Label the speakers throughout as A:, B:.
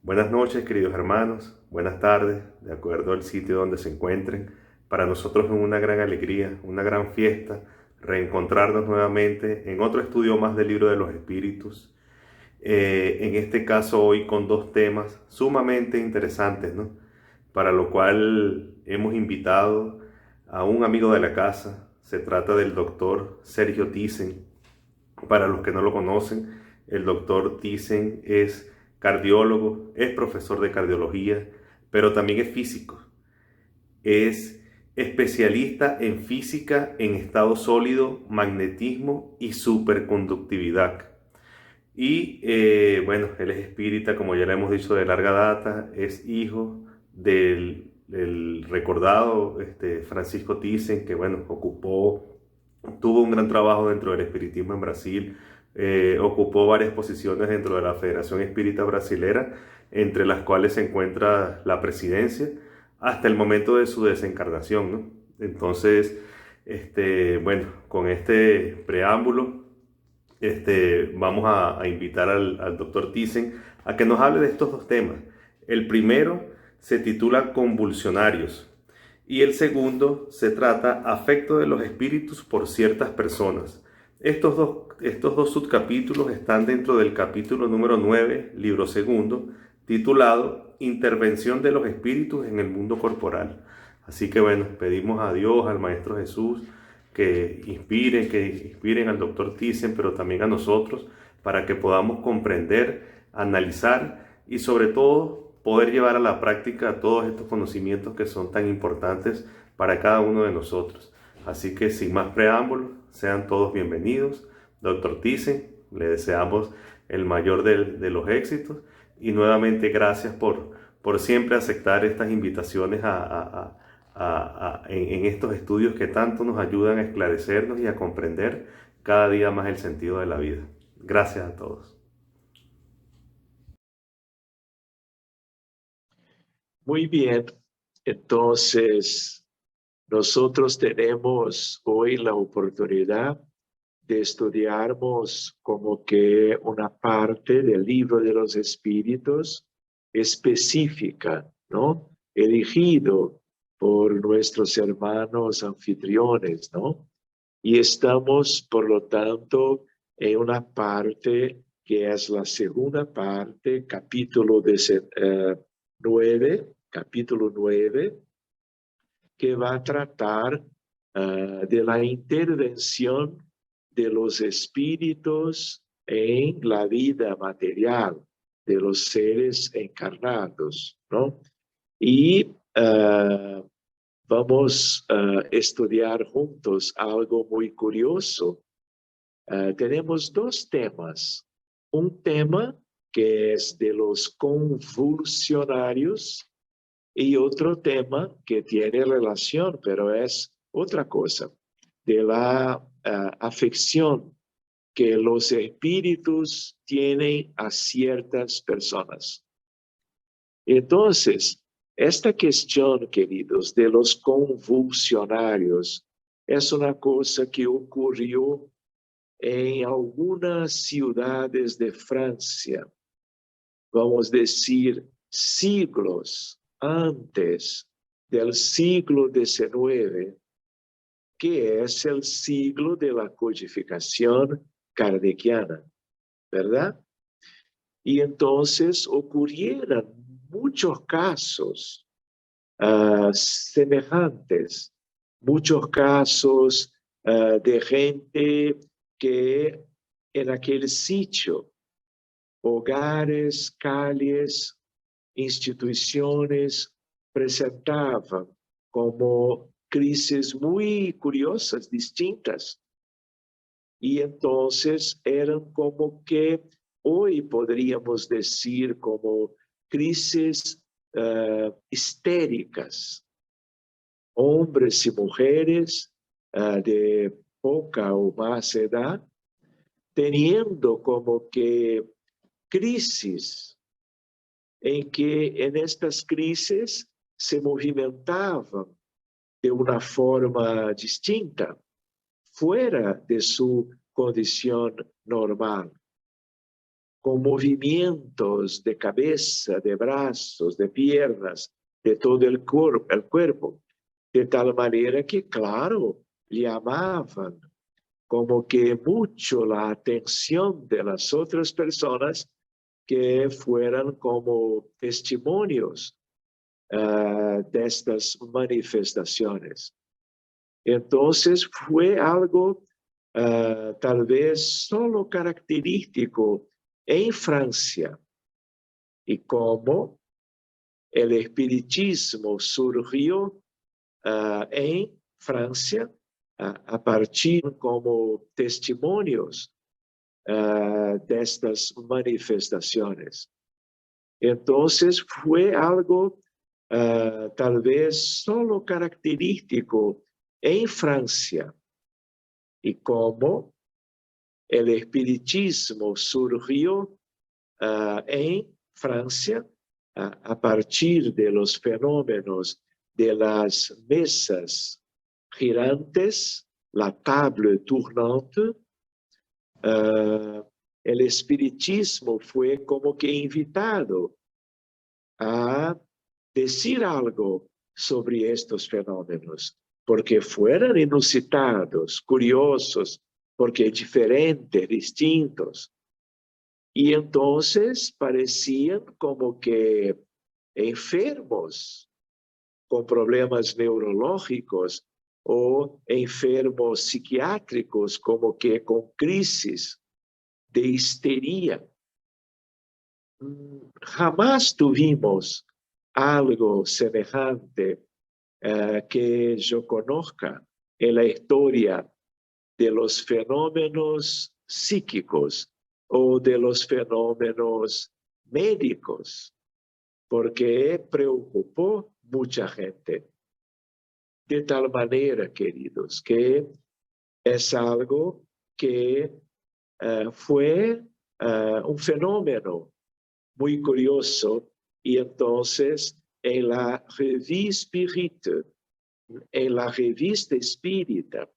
A: Buenas noches, queridos hermanos, buenas tardes, de acuerdo al sitio donde se encuentren. Para nosotros es una gran alegría, una gran fiesta, reencontrarnos nuevamente en otro estudio más del Libro de los Espíritus. En este caso hoy con dos temas sumamente interesantes, ¿no? Para lo cual hemos invitado a un amigo de la casa. Se trata del doctor Sergio Thyssen. Para los que no lo conocen, el doctor Thyssen es cardiólogo, es profesor de cardiología, pero también es físico. Es especialista en física en estado sólido, magnetismo y superconductividad. Y bueno, él es espírita, como ya le hemos dicho, de larga data, es hijo del recordado Francisco Thyssen, que bueno, tuvo un gran trabajo dentro del espiritismo en Brasil, ocupó varias posiciones dentro de la Federación Espírita Brasilera, entre las cuales se encuentra la presidencia, hasta el momento de su desencarnación, ¿no? Entonces, bueno, con este preámbulo, vamos a invitar al doctor Thyssen a que nos hable de estos dos temas. El primero se titula Convulsionarios y el segundo se trata Afecto de los espíritus por ciertas personas. Estos dos subcapítulos están dentro del capítulo número 9, libro segundo, titulado Intervención de los espíritus en el mundo corporal. Así que bueno, pedimos a Dios, al Maestro Jesús, que inspiren al doctor Thyssen, pero también a nosotros, para que podamos comprender, analizar y sobre todo poder llevar a la práctica todos estos conocimientos que son tan importantes para cada uno de nosotros. Así que sin más preámbulos, sean todos bienvenidos. Doctor Thyssen, le deseamos el mayor de los éxitos y nuevamente gracias por siempre aceptar estas invitaciones en estos estudios que tanto nos ayudan a esclarecernos y a comprender cada día más el sentido de la vida. Gracias a todos.
B: Muy bien, entonces nosotros tenemos hoy la oportunidad de estudiarmos como que una parte del libro de los espíritus específica, ¿no? Elegido por nuestros hermanos anfitriones, ¿no? Y estamos, por lo tanto, en una parte que es la segunda parte, capítulo 9, que va a tratar de la intervención de los espíritus en la vida material de los seres encarnados, ¿no? Y vamos a estudiar juntos algo muy curioso. Tenemos dos temas. Un tema que es de los convulsionarios y otro tema que tiene relación, pero es otra cosa, de la afección que los espíritus tienen a ciertas personas. Entonces, esta cuestión, queridos, de los convulsionarios es una cosa que ocurrió en algunas ciudades de Francia, vamos a decir, siglos antes del siglo XIX, que es el siglo de la codificación kardeciana, ¿verdad? Y entonces ocurrieron muchos casos semejantes, muchos casos de gente que en aquel sitio, hogares, calles, instituciones, presentaban como crisis muy curiosas, distintas. Y entonces eran como que hoy podríamos decir como crisis histéricas. Hombres y mujeres de poca o más edad, teniendo como que crisis en que en estas crisis se movimentaban de una forma distinta, fuera de su condición normal, con movimientos de cabeza, de brazos, de piernas, de todo el cuerpo, de tal manera que, claro, llamaban como que mucho la atención de las otras personas que fueran como testimonios de estas manifestaciones. Entonces fue algo tal vez solo característico en Francia, y como el espiritismo surgió en Francia a partir como testimonios de estas manifestaciones. Entonces fue algo tal vez solo característico en Francia, y como el espiritismo surgió en Francia a partir de los fenómenos de las mesas girantes, la table tournante, el espiritismo fue como que invitado a decir algo sobre estos fenómenos, porque fueran inusitados, curiosos, porque diferentes, distintos. Y entonces parecían como que enfermos con problemas neurológicos o enfermos psiquiátricos, como que con crisis de histeria. Jamás tuvimos algo semejante que yo conozca en la historia de los fenómenos psíquicos o de los fenómenos médicos, porque preocupó mucha gente. De tal manera, queridos, que es algo que fue un fenómeno muy curioso, y entonces en la Revue Spirite, en la revista espírita,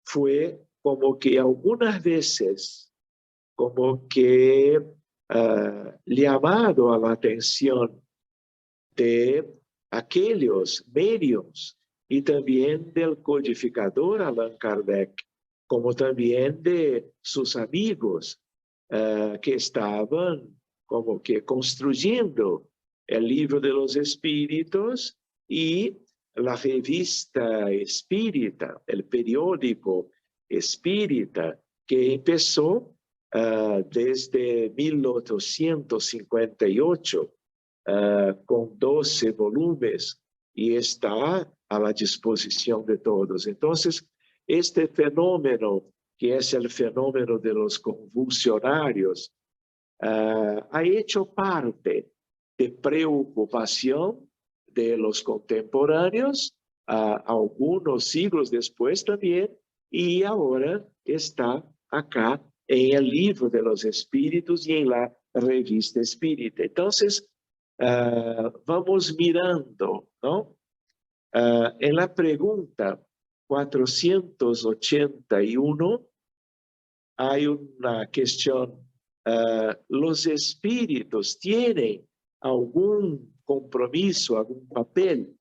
B: fue como que algunas veces como que llamado a la atención de aquellos medios y también del codificador Allan Kardec, como también de sus amigos que estaban como que construyendo el libro de los espíritus y la revista espírita, el periódico espírita, que empezó desde 1858 con 12 volúmenes y está a la disposición de todos. Entonces, este fenómeno, que es el fenómeno de los convulsionarios, ha hecho parte de preocupación de los contemporáneos, algunos siglos después también, y ahora está acá en el libro de los espíritus y en la revista espírita. Entonces, vamos mirando, ¿no? En la pregunta 481 hay una cuestión. ¿Los espíritus tienen algún compromiso, algún papel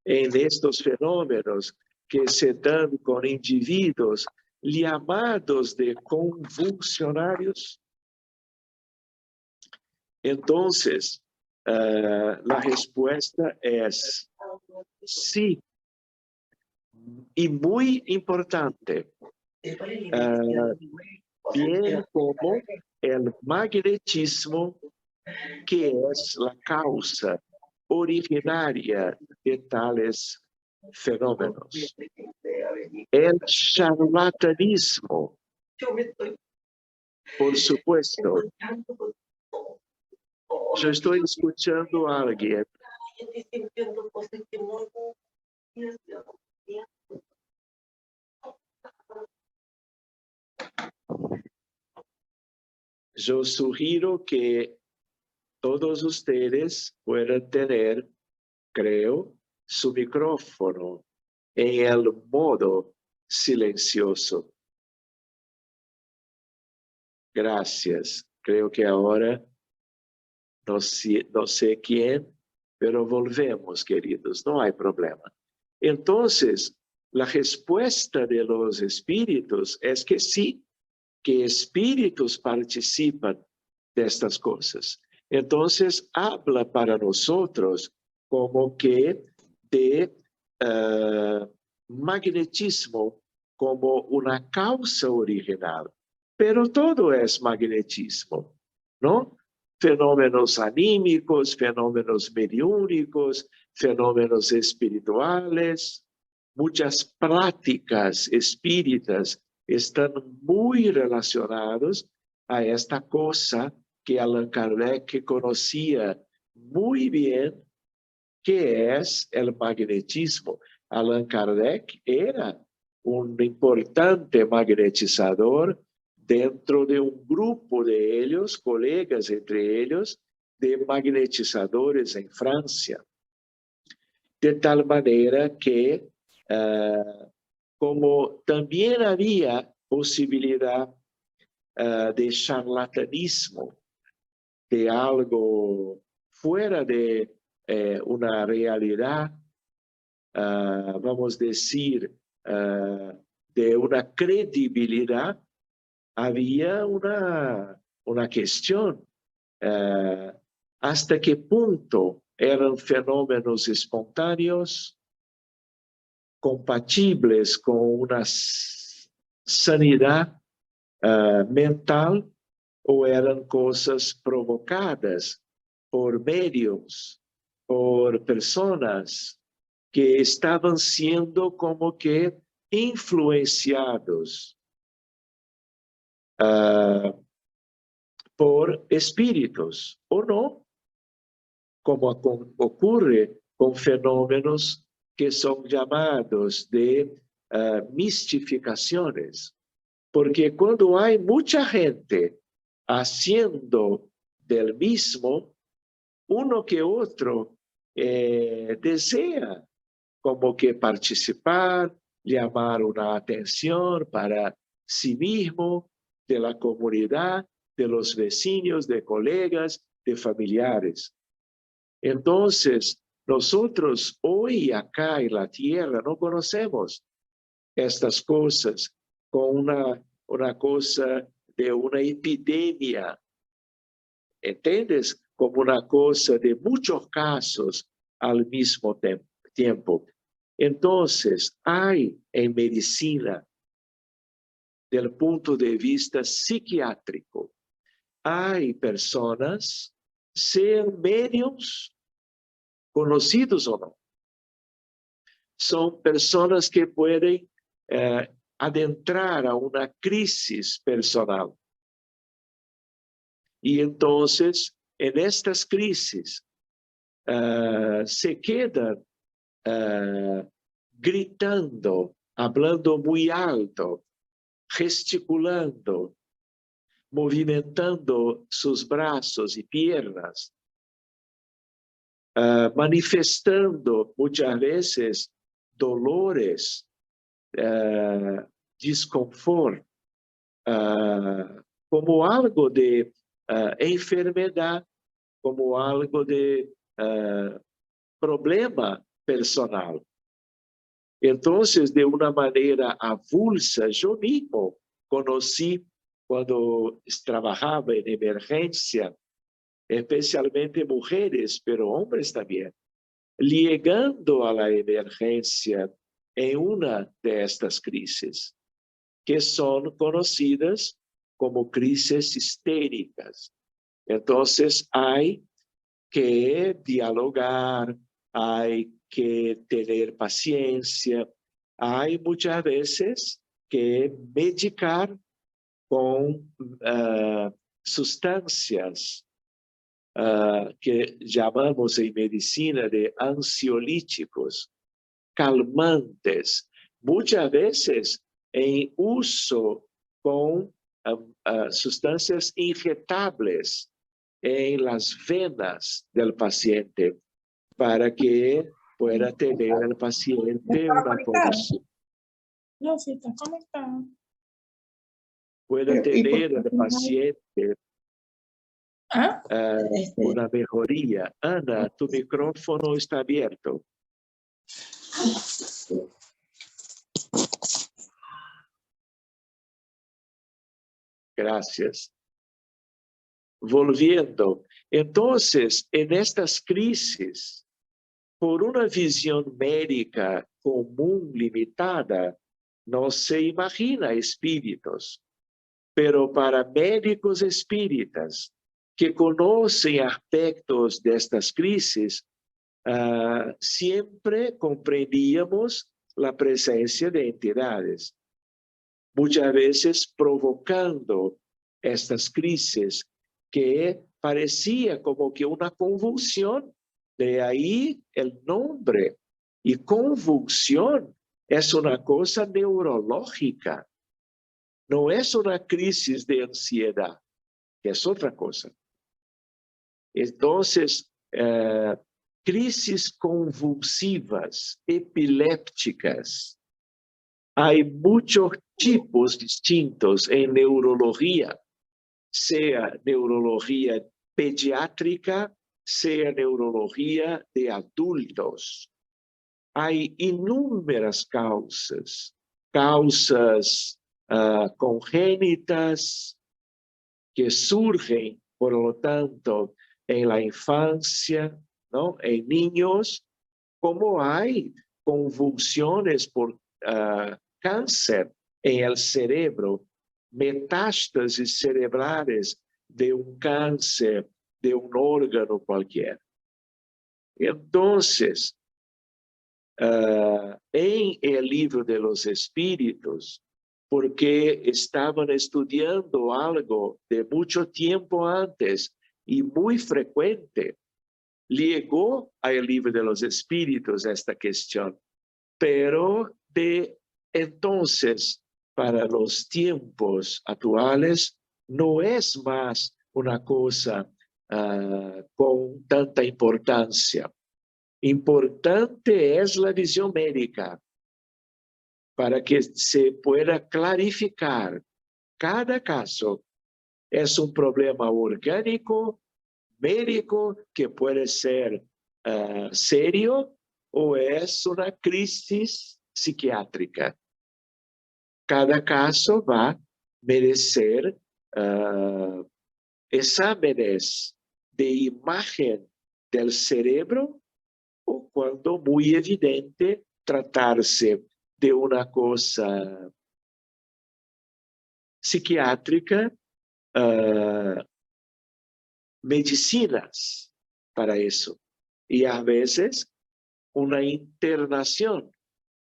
B: en estos fenómenos que se dan con individuos llamados de convulsionarios? Entonces, la respuesta es sí. Y muy importante, bien como el magnetismo, que es la causa originaria de tales fenómenos. El charlatanismo, por supuesto. Yo estoy escuchando a alguien. Yo sugiero que todos ustedes puedan tener, creo, su micrófono en el modo silencioso. Gracias. Creo que ahora no sé quién, pero volvemos, queridos, no hay problema. Entonces, la respuesta de los espíritus es que sí, que espíritus participan de estas cosas. Entonces, habla para nosotros como que de magnetismo como una causa original. Pero todo es magnetismo, ¿no? Fenómenos anímicos, fenómenos mediúnicos, fenómenos espirituales, muchas prácticas espíritas están muy relacionados a esta cosa que Allan Kardec conocía muy bien, que es el magnetismo. Allan Kardec era un importante magnetizador dentro de un grupo de ellos, colegas entre ellos, de magnetizadores en Francia. De tal manera que, como también había posibilidad de charlatanismo, de algo fuera de una realidad, vamos a decir, de una credibilidad, había una cuestión. ¿Hasta qué punto eran fenómenos espontáneos, compatibles con una sanidad mental, o eran cosas provocadas por medios, por personas que estaban siendo como que influenciados por espíritus, o no, como ocurre con fenómenos que son llamados de mistificaciones. Porque cuando hay mucha gente haciendo del mismo, uno que otro desea como que participar, llamar una atención para sí mismo, de la comunidad, de los vecinos, de colegas, de familiares. Entonces, nosotros hoy acá en la tierra no conocemos estas cosas con una cosa de una epidemia, ¿entiendes? Como una cosa de muchos casos al mismo tiempo. Entonces, hay en medicina, del punto de vista psiquiátrico, hay personas, sean medios conocidos o no, son personas que pueden adentrar a una crisis personal. Y entonces, en estas crisis, se quedan gritando, hablando muy alto, gesticulando, movimentando sus brazos y piernas, manifestando muchas veces dolores, desconfort, como algo de enfermedad, como algo de problema personal. Entonces, de una manera avulsa, yo mismo conocí cuando trabajaba en emergencia, especialmente mujeres, pero hombres también, llegando a la emergencia en una de estas crisis, que son conocidas como crisis histéricas. Entonces, hay que dialogar, hay que tener paciencia, hay muchas veces que medicar con sustancias que llamamos en medicina de ansiolíticos, calmantes, muchas veces en uso con sustancias inyectables en las venas del paciente para que pueda tener el paciente una condición.
C: No, sí, está conectado.
B: Pueda tener el paciente una mejoría. Ana, tu micrófono está abierto. Gracias. Volviendo. Entonces, en estas crisis, por una visión médica común limitada, no se imagina espíritus. Pero para médicos espíritas que conocen aspectos de estas crisis, siempre comprendíamos la presencia de entidades, muchas veces provocando estas crisis que parecía como que una convulsión, de ahí el nombre. Y convulsión es una cosa neurológica, no es una crisis de ansiedad, que es otra cosa. Entonces, crisis convulsivas, epilépticas, hay muchos tipos distintos en neurología, sea neurología pediátrica, sea neurología de adultos. Hay innumerables causas congénitas que surgen, por lo tanto, en la infancia, ¿no? En niños, como hay convulsiones por cáncer en el cerebro, metástasis cerebrales de un cáncer de un órgano cualquier. Entonces, en el libro de los espíritus, porque estaban estudiando algo de mucho tiempo antes y muy frecuente, llegó al libro de los espíritus esta cuestión, pero de entonces para los tiempos actuales no es más una cosa con tanta importancia. Importante es la visión médica para que se pueda clarificar cada caso. Es un problema orgánico, médico, que puede ser serio, o es una crisis psiquiátrica. Cada caso va a merecer exámenes de imagen del cerebro, o cuando muy evidente tratarse de una cosa psiquiátrica, medicinas para eso. Y a veces una internación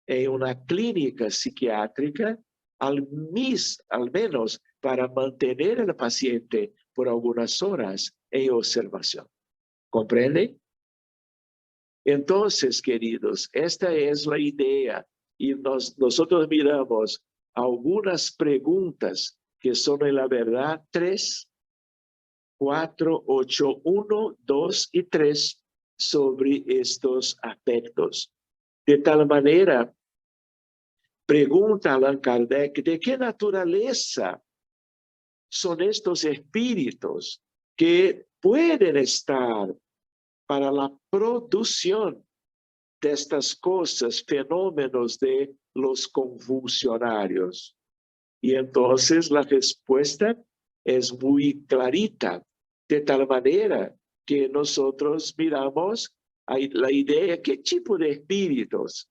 B: en una clínica psiquiátrica, al menos para mantener al paciente por algunas horas en observación. ¿Comprenden? Entonces, queridos, esta es la idea. Y nosotros miramos algunas preguntas que son en la verdad 3, 4, 8, 1, 2 y 3 sobre estos aspectos. De tal manera, pregunta Allan Kardec, ¿de qué naturaleza son estos espíritus que pueden estar para la producción de estas cosas, fenómenos de los convulsionarios? Y entonces la respuesta es muy clarita, de tal manera que nosotros miramos la idea qué tipo de espíritus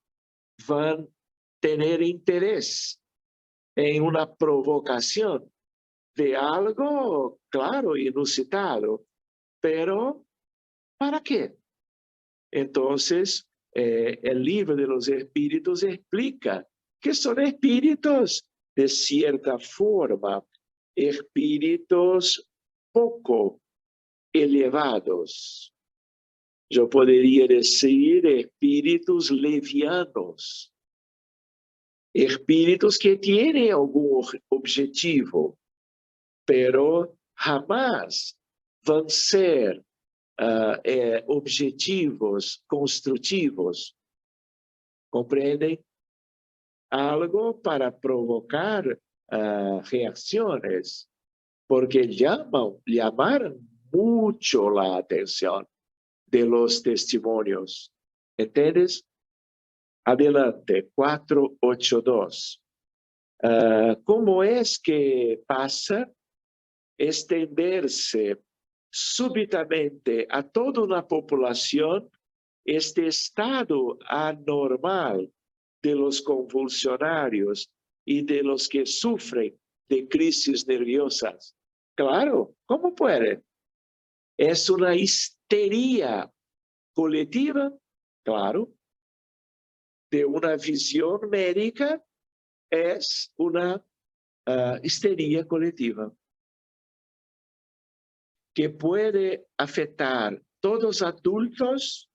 B: van a tener interés en una provocación de algo, claro, inusitado, pero ¿para qué? Entonces, el libro de los espíritus explica que son espíritus de cierta forma, espíritus poco elevados. Yo podría decir espíritus levianos, espíritus que tienen algún objetivo, pero jamás van a ser objetivos constructivos. ¿Comprenden? Algo para provocar reacciones, porque llamar mucho la atención de los testimonios. ¿Entiendes? Adelante, 482. ¿Cómo es que pasa extenderse súbitamente a toda una población este estado anormal de los convulsionarios y de los que sufren de crisis nerviosas? Claro, ¿cómo puede? ¿Es una histeria colectiva? Claro. De una visión médica es una histeria colectiva que puede afectar todos adultos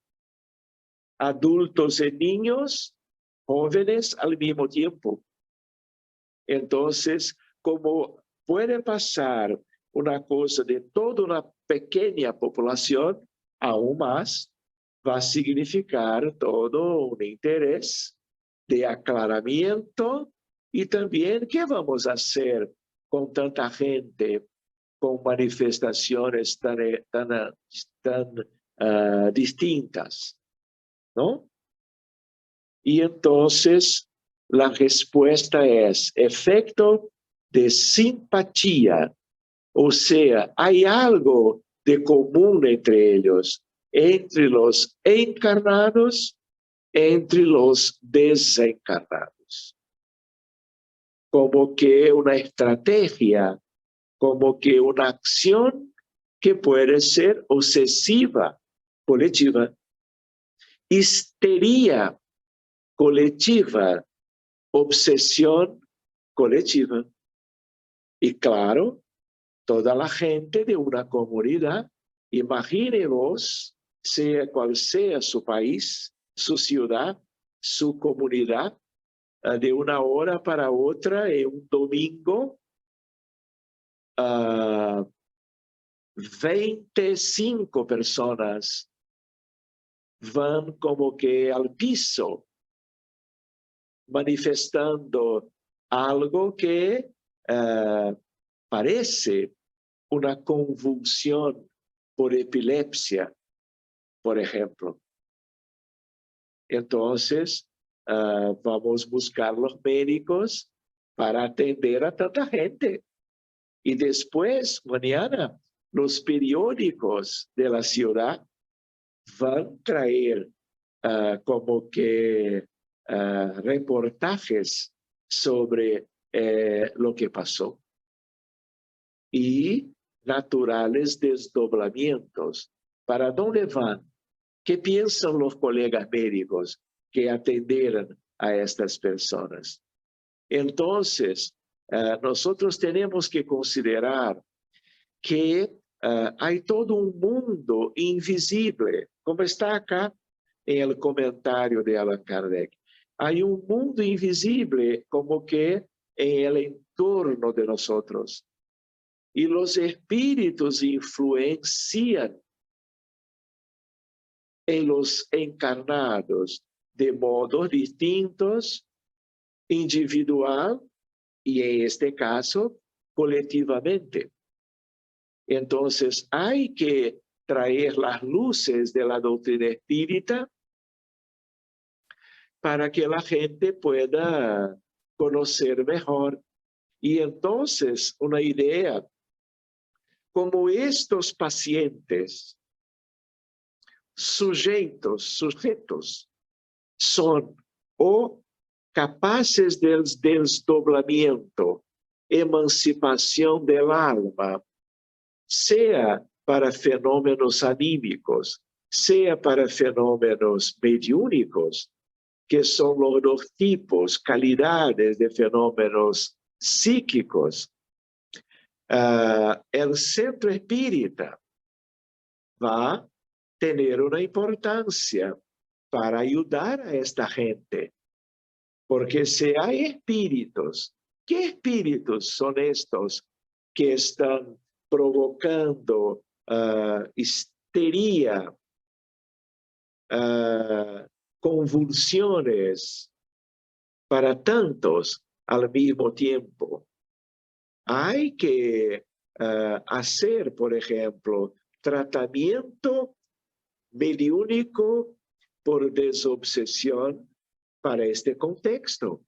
B: y niños, jóvenes al mismo tiempo. Entonces, como puede pasar una cosa de toda una pequeña población, aún más va a significar todo un interés de aclaramiento y también qué vamos a hacer con tanta gente, con manifestaciones tan distintas, ¿no? Y entonces la respuesta es efecto de simpatía, o sea, hay algo de común entre ellos, entre los encarnados, entre los desencarnados. Como que una estrategia, como que una acción que puede ser obsesiva, colectiva, histeria colectiva, obsesión colectiva. Y claro, toda la gente de una comunidad, imagínense, sea cual sea su país, su ciudad, su comunidad, de una hora para otra, en un domingo, 25 personas van como que al piso, manifestando algo que parece una convulsión por epilepsia, por ejemplo. Entonces, vamos a buscar los médicos para atender a tanta gente. Y después, mañana, los periódicos de la ciudad van a traer como que reportajes sobre lo que pasó y naturales desdoblamientos. ¿Para dónde van? ¿Qué piensan los colegas médicos que atendieron a estas personas? Entonces, nosotros tenemos que considerar que hay todo un mundo invisible, como está acá en el comentario de Allan Kardec. Hay un mundo invisible como que en el entorno de nosotros. Y los espíritus influencian en los encarnados de modos distintos, individual y en este caso, colectivamente. Entonces, hay que traer las luces de la doctrina espírita para que la gente pueda conocer mejor. Y entonces, una idea, como estos pacientes, sujetos, son o capaces del desdoblamiento, emancipación del alma, sea para fenómenos anímicos, sea para fenómenos mediúnicos, que son los dos tipos, calidades de fenómenos psíquicos. El centro espírita va a tener una importancia para ayudar a esta gente. Porque si hay espíritus, ¿qué espíritus son estos que están provocando histeria, convulsiones para tantos al mismo tiempo? Hay que hacer, por ejemplo, tratamiento mediúnico por desobsesión para este contexto,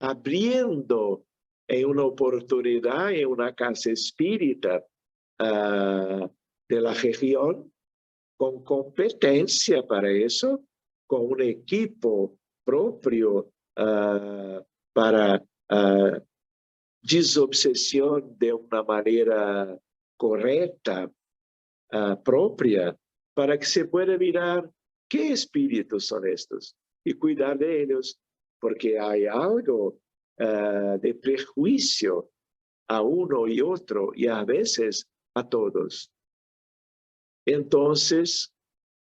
B: abriendo en una oportunidad en una casa espírita de la región, con competencia para eso, con un equipo propio para desobsesión de una manera correcta, propia, para que se pueda mirar qué espíritus son estos y cuidar de ellos, porque hay algo de prejuicio a uno y otro y a veces a todos. Entonces,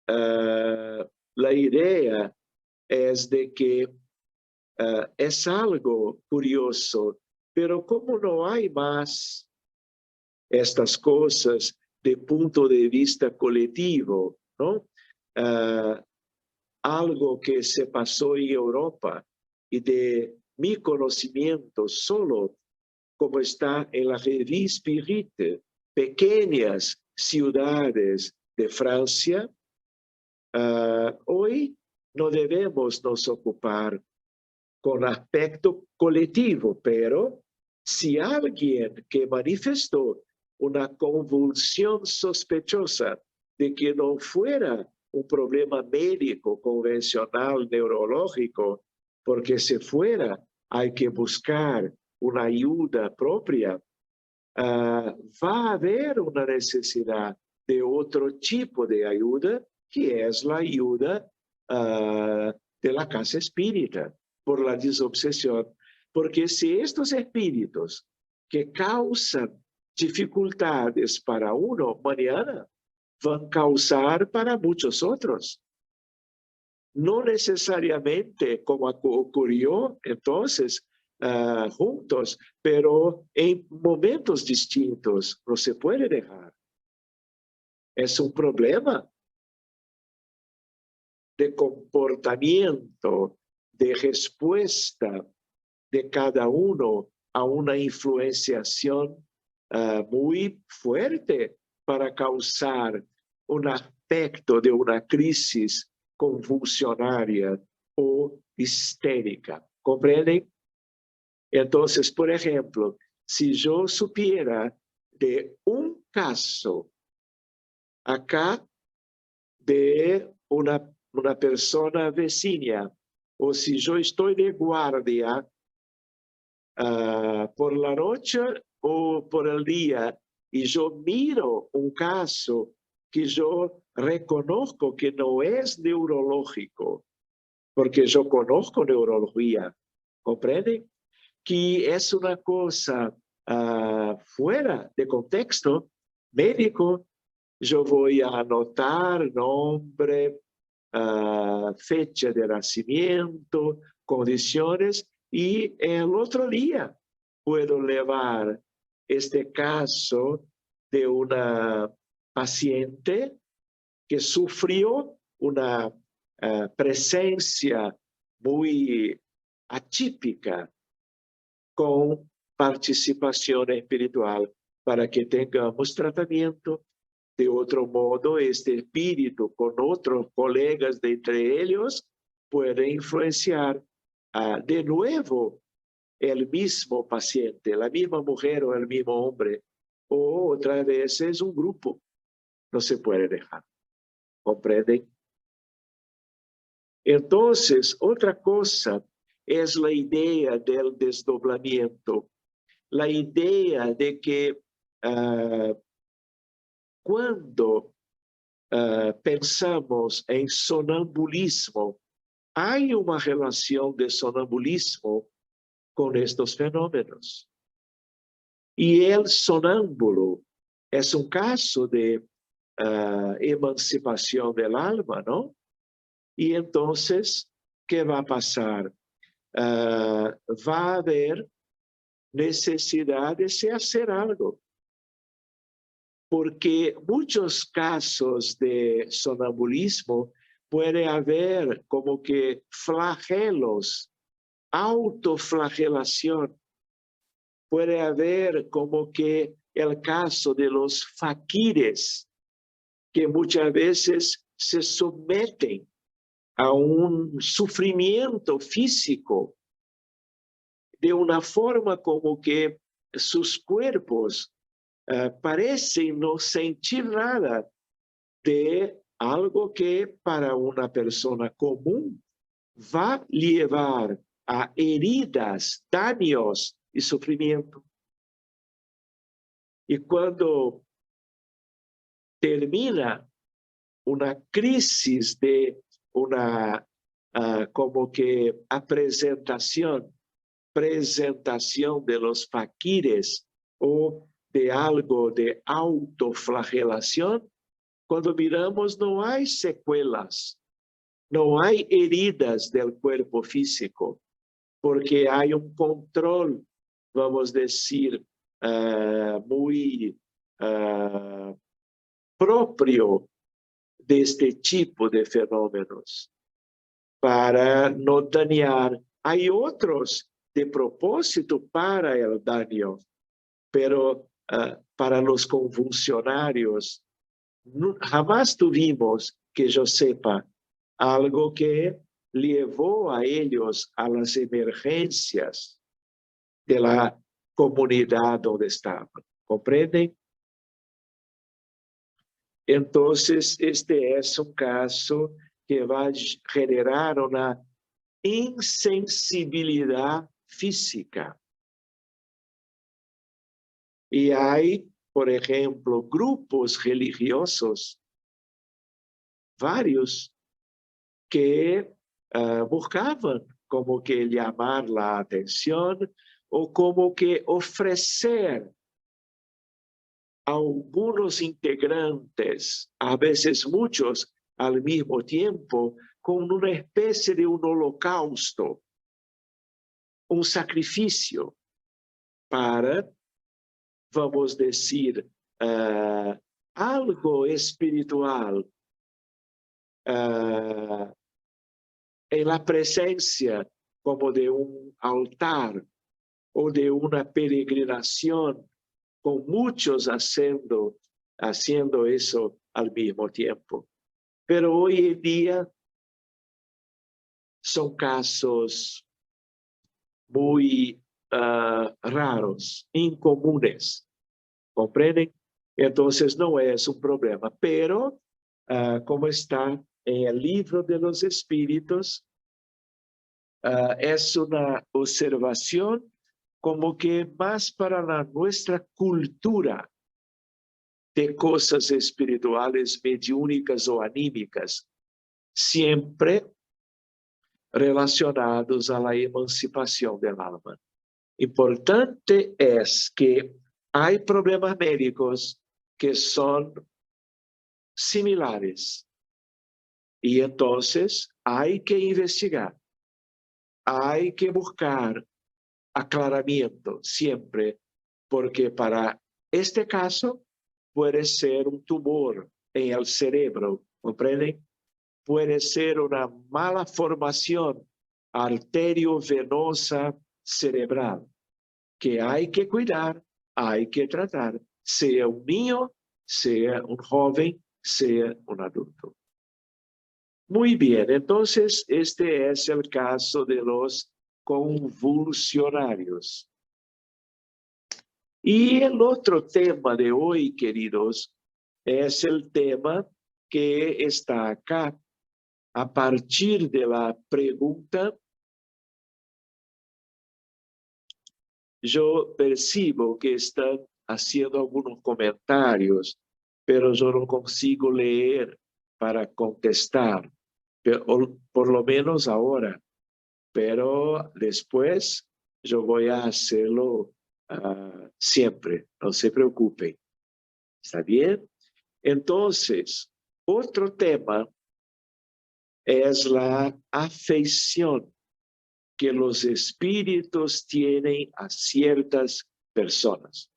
B: la idea es de que es algo curioso, pero como no hay más estas cosas de punto de vista colectivo, ¿no? Algo que se pasó en Europa y de mi conocimiento solo, como está en la Revue Spirit, pequeñas ciudades de Francia, hoy no debemos nos ocupar con aspecto colectivo, pero si alguien que manifestó una convulsión sospechosa de que no fuera un problema médico convencional neurológico, porque si fuera hay que buscar una ayuda propia, va a haber una necesidad de otro tipo de ayuda, que es la ayuda de la casa espírita, por la desobsesión. Porque si estos espíritus que causan dificultades para uno, mañana van a causar para muchos otros. No necesariamente como ocurrió entonces juntos, pero en momentos distintos. No se puede dejar. Es un problema de comportamiento, de respuesta de cada uno a una influenciación muy fuerte para causar un aspecto de una crisis convulsionaria o histérica. ¿Comprenden? Entonces, por ejemplo, si yo supiera de un caso acá de una persona vecina, o si yo estoy de guardia por la noche o por el día, y yo miro un caso que yo reconozco que no es neurológico, porque yo conozco neurología, ¿comprenden? Que es una cosa fuera de contexto médico. Yo voy a anotar nombre, fecha de nacimiento, condiciones, y el otro día puedo llevar este caso de una paciente que sufrió una presencia muy atípica con participación espiritual para que tengamos tratamiento. De otro modo, este espíritu con otros colegas de entre ellos puede influenciar de nuevo el mismo paciente, la misma mujer o el mismo hombre, o otra vez es un grupo. No se puede dejar. ¿Comprenden? Entonces, otra cosa es la idea del desdoblamiento, la idea de que cuando pensamos en sonambulismo, hay una relación de sonambulismo con estos fenómenos. Y el sonámbulo es un caso de emancipación del alma, ¿no? Y entonces, ¿qué va a pasar? Va a haber necesidad de se hacer algo. Porque muchos casos de sonambulismo puede haber como que flagelos, autoflagelación. Puede haber como que el caso de los faquires, que muchas veces se someten a un sufrimiento físico de una forma como que sus cuerpos parecen no sentir nada de algo que para una persona común va a llevar a heridas, daños y sufrimiento. Y cuando termina una crisis de una como que presentación de los faquires o de algo de autoflagelación, cuando miramos no hay secuelas, no hay heridas del cuerpo físico, porque hay un control, vamos a decir, muy propio de este tipo de fenómenos, para no dañar. Hay otros de propósito para el daño, pero para los convulsionarios jamás tuvimos, que yo sepa, algo que llevó a ellos a las emergencias de la comunidad donde estaban. ¿Comprenden? Entonces, este es un caso que va a generar una insensibilidad física. Y hay, por ejemplo, grupos religiosos, varios, que buscaban como que llamar la atención o como que ofrecer a algunos integrantes, a veces muchos al mismo tiempo, con una especie de un holocausto, un sacrificio para, vamos a decir, algo espiritual en la presencia como de un altar o de una peregrinación, con muchos haciendo eso al mismo tiempo. Pero hoy en día son casos muy raros, incomunes, ¿comprenden? Entonces no es un problema, pero como está en el libro de los espíritus, es una observación como que más para nuestra cultura de cosas espirituales, mediúnicas o anímicas, siempre relacionados a la emancipación del alma. Importante es que hay problemas médicos que son similares y entonces hay que investigar, hay que buscar aclaramiento siempre, porque para este caso puede ser un tumor en el cerebro, ¿comprenden? Puede ser una mala formación arteriovenosa cerebral, que hay que cuidar, hay que tratar, sea un niño, sea un joven, sea un adulto. Muy bien, entonces este es el caso de los convulsionarios. Y el otro tema de hoy, queridos, es el tema que está acá, a partir de la pregunta. Yo percibo que están haciendo algunos comentarios, pero yo no consigo leer para contestar, pero, por lo menos ahora, pero después yo voy a hacerlo siempre, no se preocupen. ¿Está bien? Entonces, otro tema es la afección que los espíritus tienen a ciertas personas.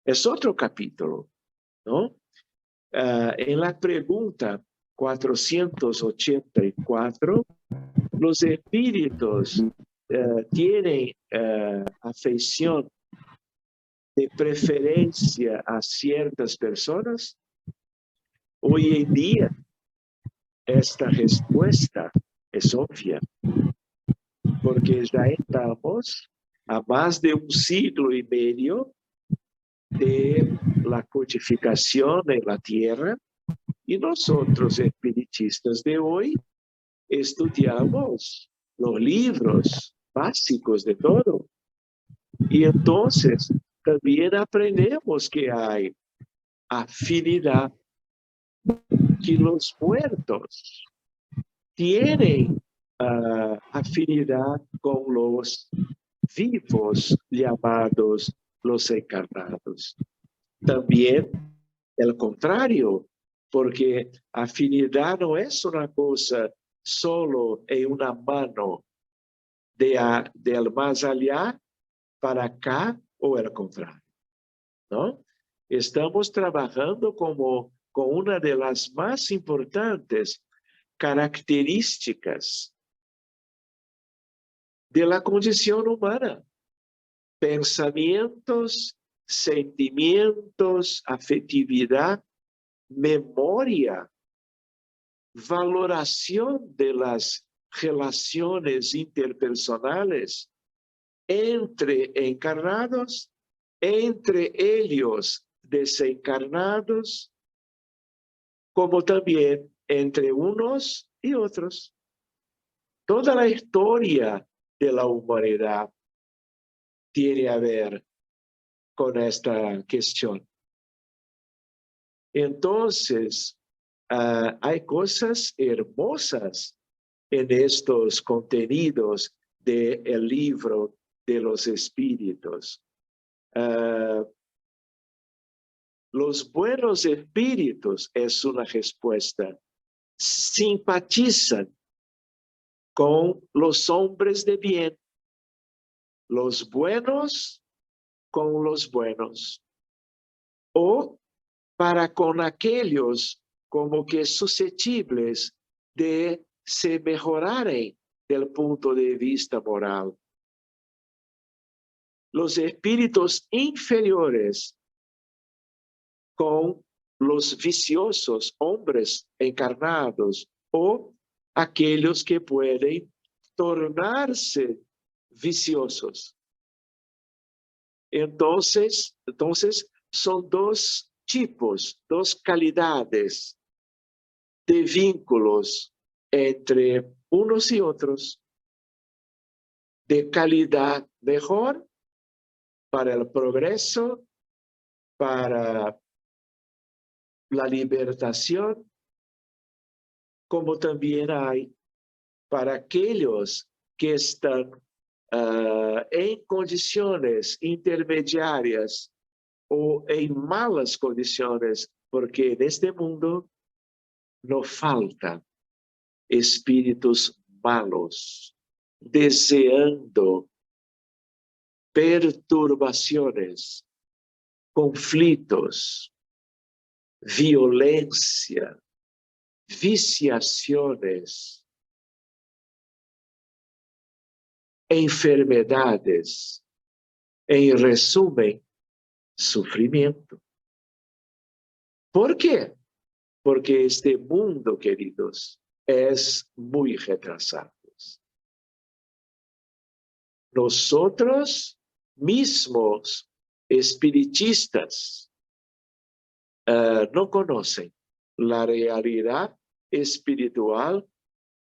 B: Es otro capítulo, ¿no? En la pregunta 484, los espíritus tienen afección de preferencia a ciertas personas, Hoy en día, esta respuesta es obvia, porque ya estamos a más de un siglo y medio de la codificación en la tierra, y nosotros, espiritistas de hoy, estudiamos los libros básicos de todo. Y entonces también aprendemos que hay afinidad, que los muertos tienen afinidad con los vivos llamados los encarnados. También el contrario, porque afinidad no es una cosa solo en una mano del más allá para acá o el contrario, ¿no? Estamos trabajando con una de las más importantes características de la condición humana: pensamientos, sentimientos, afectividad, memoria, valoración de las relaciones interpersonales entre encarnados, entre ellos desencarnados, como también entre unos y otros. Toda la historia de la humanidad tiene a ver con esta cuestión. Entonces, hay cosas hermosas en estos contenidos del libro de los espíritus. Los buenos espíritus, es una respuesta, simpatizan con los hombres de bien, los buenos con los buenos, o para con aquellos como que susceptibles de se mejoraren del punto de vista moral. Los espíritus inferiores con los viciosos hombres encarnados o aquellos que pueden tornarse viciosos. Entonces son dos tipos, dos calidades de vínculos entre unos y otros, de calidad mejor para el progreso, para la libertación, como también hay para aquellos que están en condiciones intermediarias o en malas condiciones, porque en este mundo no faltan espíritus malos, deseando perturbaciones, conflictos, violencia, viciaciones, enfermedades, en resumen, sufrimiento. ¿Por qué? Porque este mundo, queridos, es muy retrasado. Nosotros mismos, espiritistas, no conocen la realidad espiritual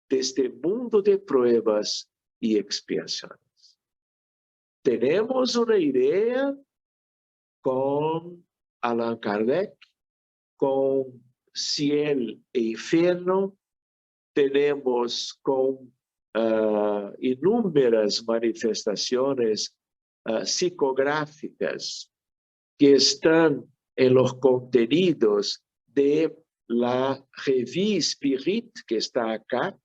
B: de este mundo de pruebas y expiaciones. Tenemos una idea con Allan Kardec, con cielo e infierno, tenemos con inúmeras manifestaciones psicográficas que están en los contenidos de la Revue Spirit, que está acá,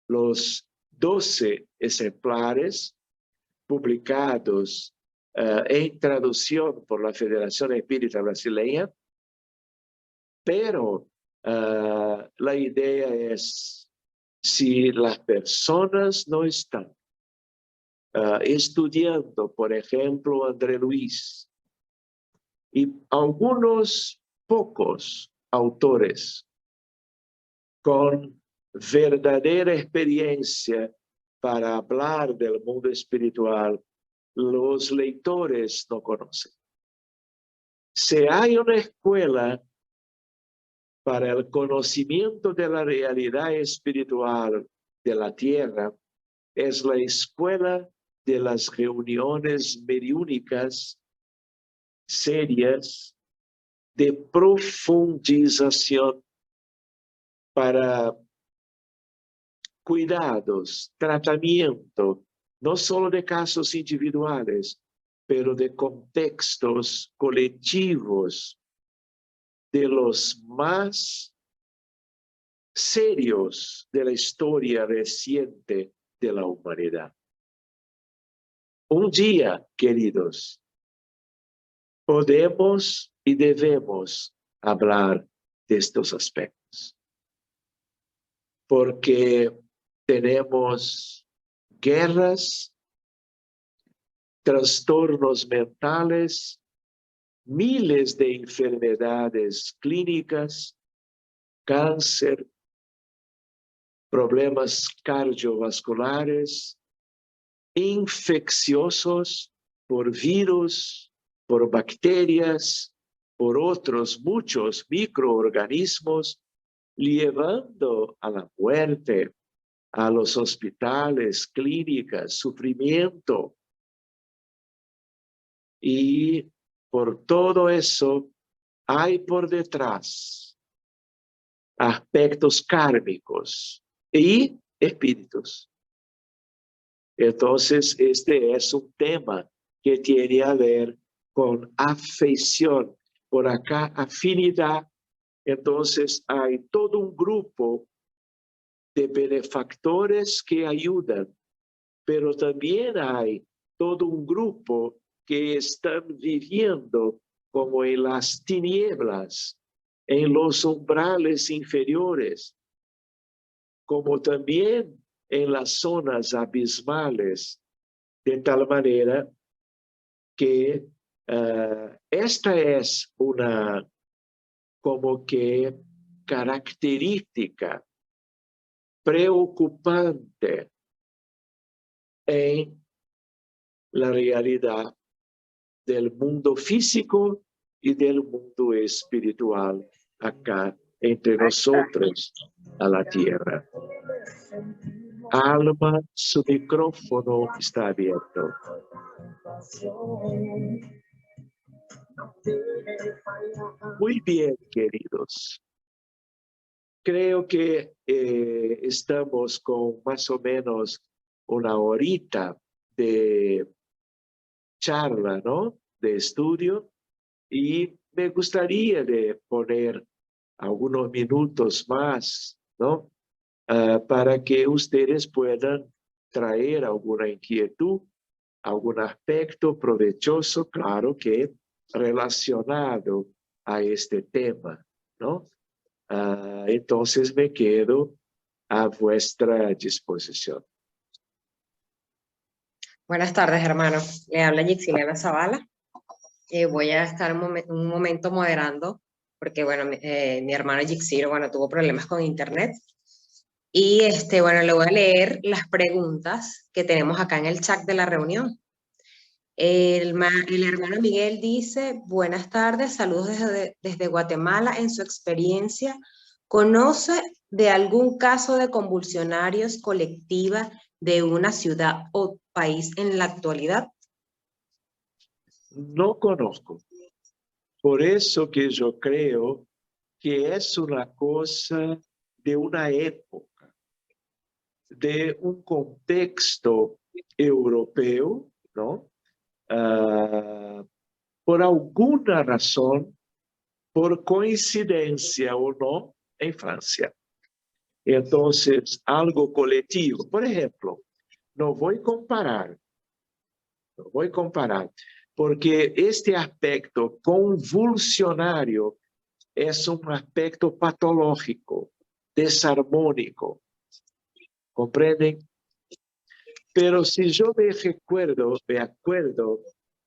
B: los 12 ejemplares publicados en traducción por la Federación Espírita Brasileña, pero la idea es, si las personas no están estudiando, por ejemplo, André Luis y algunos pocos autores con verdadera experiencia para hablar del mundo espiritual, los lectores no conocen. Si hay una escuela para el conocimiento de la realidad espiritual de la tierra, es la escuela de las reuniones mediúnicas serias de profundización para cuidados, tratamiento, no solo de casos individuales, pero de contextos colectivos de los más serios de la historia reciente de la humanidad. Un día, queridos, podemos y debemos hablar de estos aspectos, porque tenemos guerras, trastornos mentales, miles de enfermedades clínicas, cáncer, problemas cardiovasculares, infecciosos por virus, por bacterias, por otros muchos microorganismos, llevando a la muerte, a los hospitales, clínicas, sufrimiento. Y por todo eso hay por detrás aspectos kármicos y espíritus. Entonces, este es un tema que tiene a ver con afeición, por acá afinidad. Entonces, hay todo un grupo de benefactores que ayudan, pero también hay todo un grupo que están viviendo como en las tinieblas, en los umbrales inferiores, como también en las zonas abismales, de tal manera que esta es una como que característica preocupante en la realidad del mundo físico y del mundo espiritual acá entre nosotros a la tierra. Alma, su micrófono está abierto. Muy bien, queridos. Creo que estamos con más o menos una horita de charla, ¿no? De estudio. Y me gustaría de poner algunos minutos más, ¿no? Para que ustedes puedan traer alguna inquietud, algún aspecto provechoso, claro que relacionado a este tema, ¿no? Entonces me quedo a vuestra disposición.
C: Buenas tardes, hermano. Le habla Yixilena Zavala. Voy a estar un momento moderando, porque, bueno, mi hermano Yixiro, bueno, tuvo problemas con internet. Y, bueno, le voy a leer las preguntas que tenemos acá en el chat de la reunión. El hermano Miguel dice, buenas tardes, saludos desde Guatemala. En su experiencia, ¿conoce de algún caso de convulsionarios colectiva de una ciudad o país en la actualidad?
B: No conozco. Por eso que yo creo que es una cosa de una época, de un contexto europeo, ¿no? Por alguna razón, por coincidencia o no, en Francia. Entonces, algo colectivo. Por ejemplo, no voy a comparar, porque este aspecto convulsionario es un aspecto patológico, desarmónico. ¿Comprenden? Pero si yo me acuerdo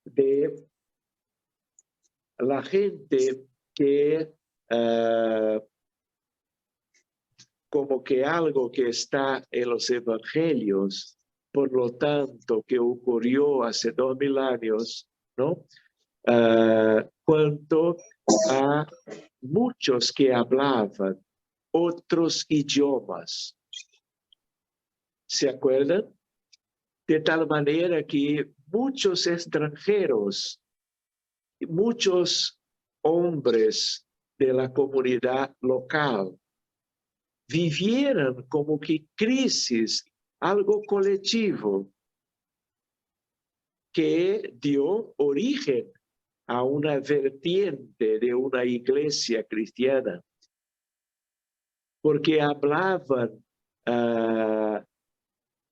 B: de la gente que como que algo que está en los evangelios, por lo tanto, que ocurrió hace 2000 años, ¿no? Cuanto a muchos que hablaban otros idiomas. ¿Se acuerdan? De tal manera que muchos extranjeros, muchos hombres de la comunidad local vivieran como que crisis, algo colectivo, que dio origen a una vertiente de una iglesia cristiana, porque hablaban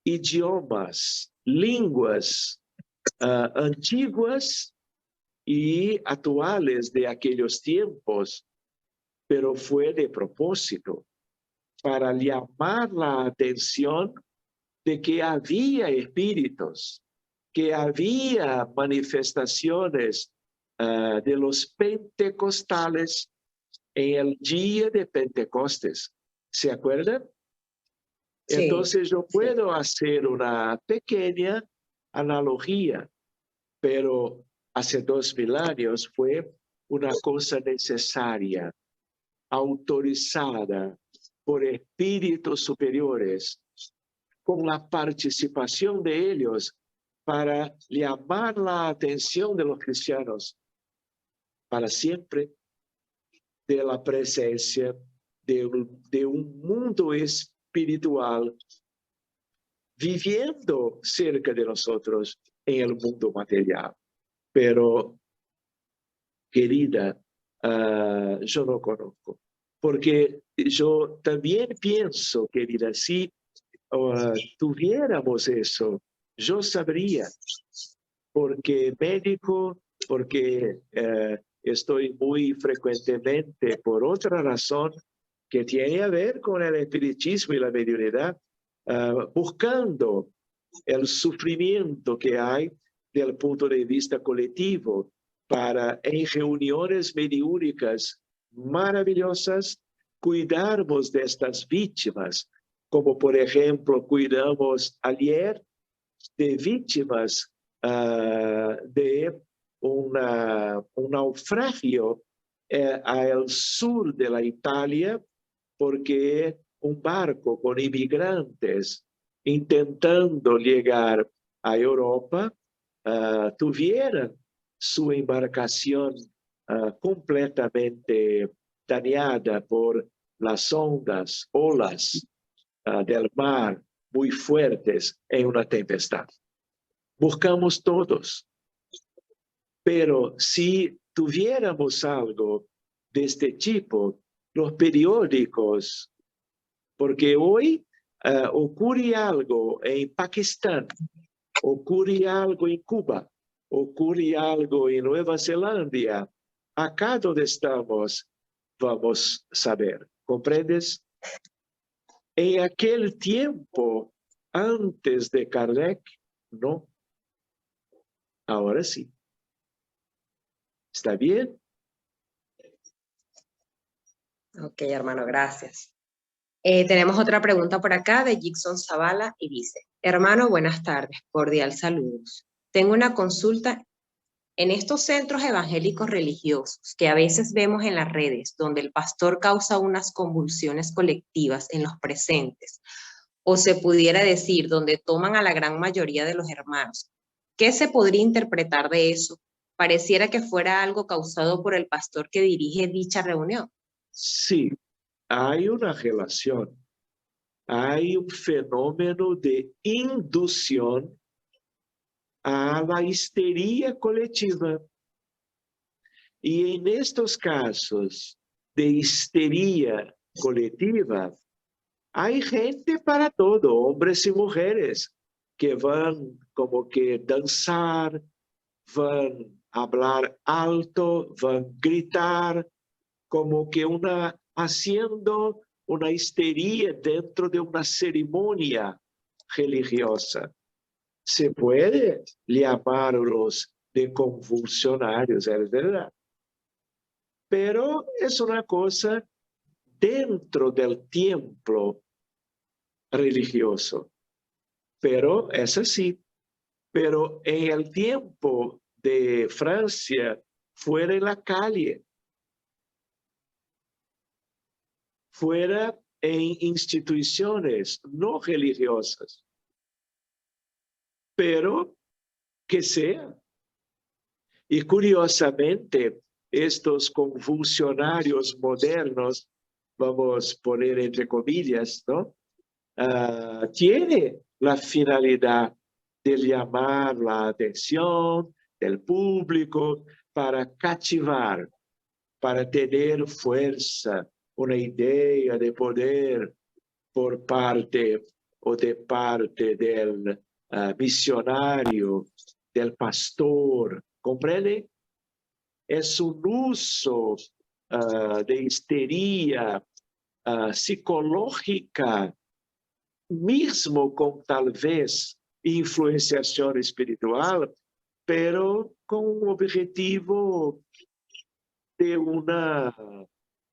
B: idiomas, lenguas antiguas y actuales de aquellos tiempos, pero fue de propósito, para llamar la atención de que había espíritus, que había manifestaciones de los pentecostales en el día de Pentecostes. ¿Se acuerdan?
C: Sí,
B: Entonces yo
C: sí.
B: puedo hacer una pequeña analogía, pero hace 2000 años fue una cosa necesaria, autorizada por espíritus superiores, con la participación de ellos para llamar la atención de los cristianos para siempre de la presencia de un mundo espiritual viviendo cerca de nosotros en el mundo material. Pero, querida, yo no conozco. Porque yo también pienso, querida, si tuviéramos eso, yo sabría, porque médico, porque estoy muy frecuentemente, por otra razón, que tiene a ver con el espiritismo y la mediunidad, buscando el sufrimiento que hay del punto de vista colectivo para, en reuniones mediúnicas maravillosas, cuidarnos de estas víctimas, como por ejemplo cuidamos ayer de víctimas de un naufragio al sur de la Italia, porque un barco con inmigrantes intentando llegar a Europa tuvieran su embarcación completamente dañada por las ondas, olas del mar muy fuertes en una tempestad. Buscamos todos, pero si tuviéramos algo de este tipo, los periódicos, porque hoy ocurre algo en Pakistán, ocurre algo en Cuba, ocurre algo en Nueva Zelanda, acá donde estamos vamos a saber, ¿comprendes? En aquel tiempo, antes de Kardec, no. Ahora sí. ¿Está bien?
C: Ok, hermano, gracias. Tenemos otra pregunta por acá de Jackson Zavala y dice: hermano, buenas tardes, cordial saludos. Tengo una consulta. En estos centros evangélicos religiosos que a veces vemos en las redes, donde el pastor causa unas convulsiones colectivas en los presentes, o se pudiera decir, donde toman a la gran mayoría de los hermanos, ¿qué se podría interpretar de eso? Pareciera que fuera algo causado por el pastor que dirige dicha reunión.
B: Sí, hay una relación. Hay un fenómeno de inducción a la histeria colectiva. Y en estos casos de histeria colectiva, hay gente para todo, hombres y mujeres, que van como que danzar, van a hablar alto, van a gritar, como que haciendo una histeria dentro de una ceremonia religiosa. Se puede llamarlos de convulsionarios, es verdad. Pero es una cosa dentro del templo religioso. Pero es así. Pero en el tiempo de Francia, fuera en la calle, fuera en instituciones no religiosas, pero que sea. Y curiosamente, estos convulsionarios modernos, vamos a poner entre comillas, ¿no? Tiene la finalidad de llamar la atención del público para cautivar, para tener fuerza, una idea de poder por parte o de parte del misionario, del pastor. ¿Comprende? Es un uso de histeria psicológica, mismo con tal vez influenciación espiritual, pero con un objetivo de una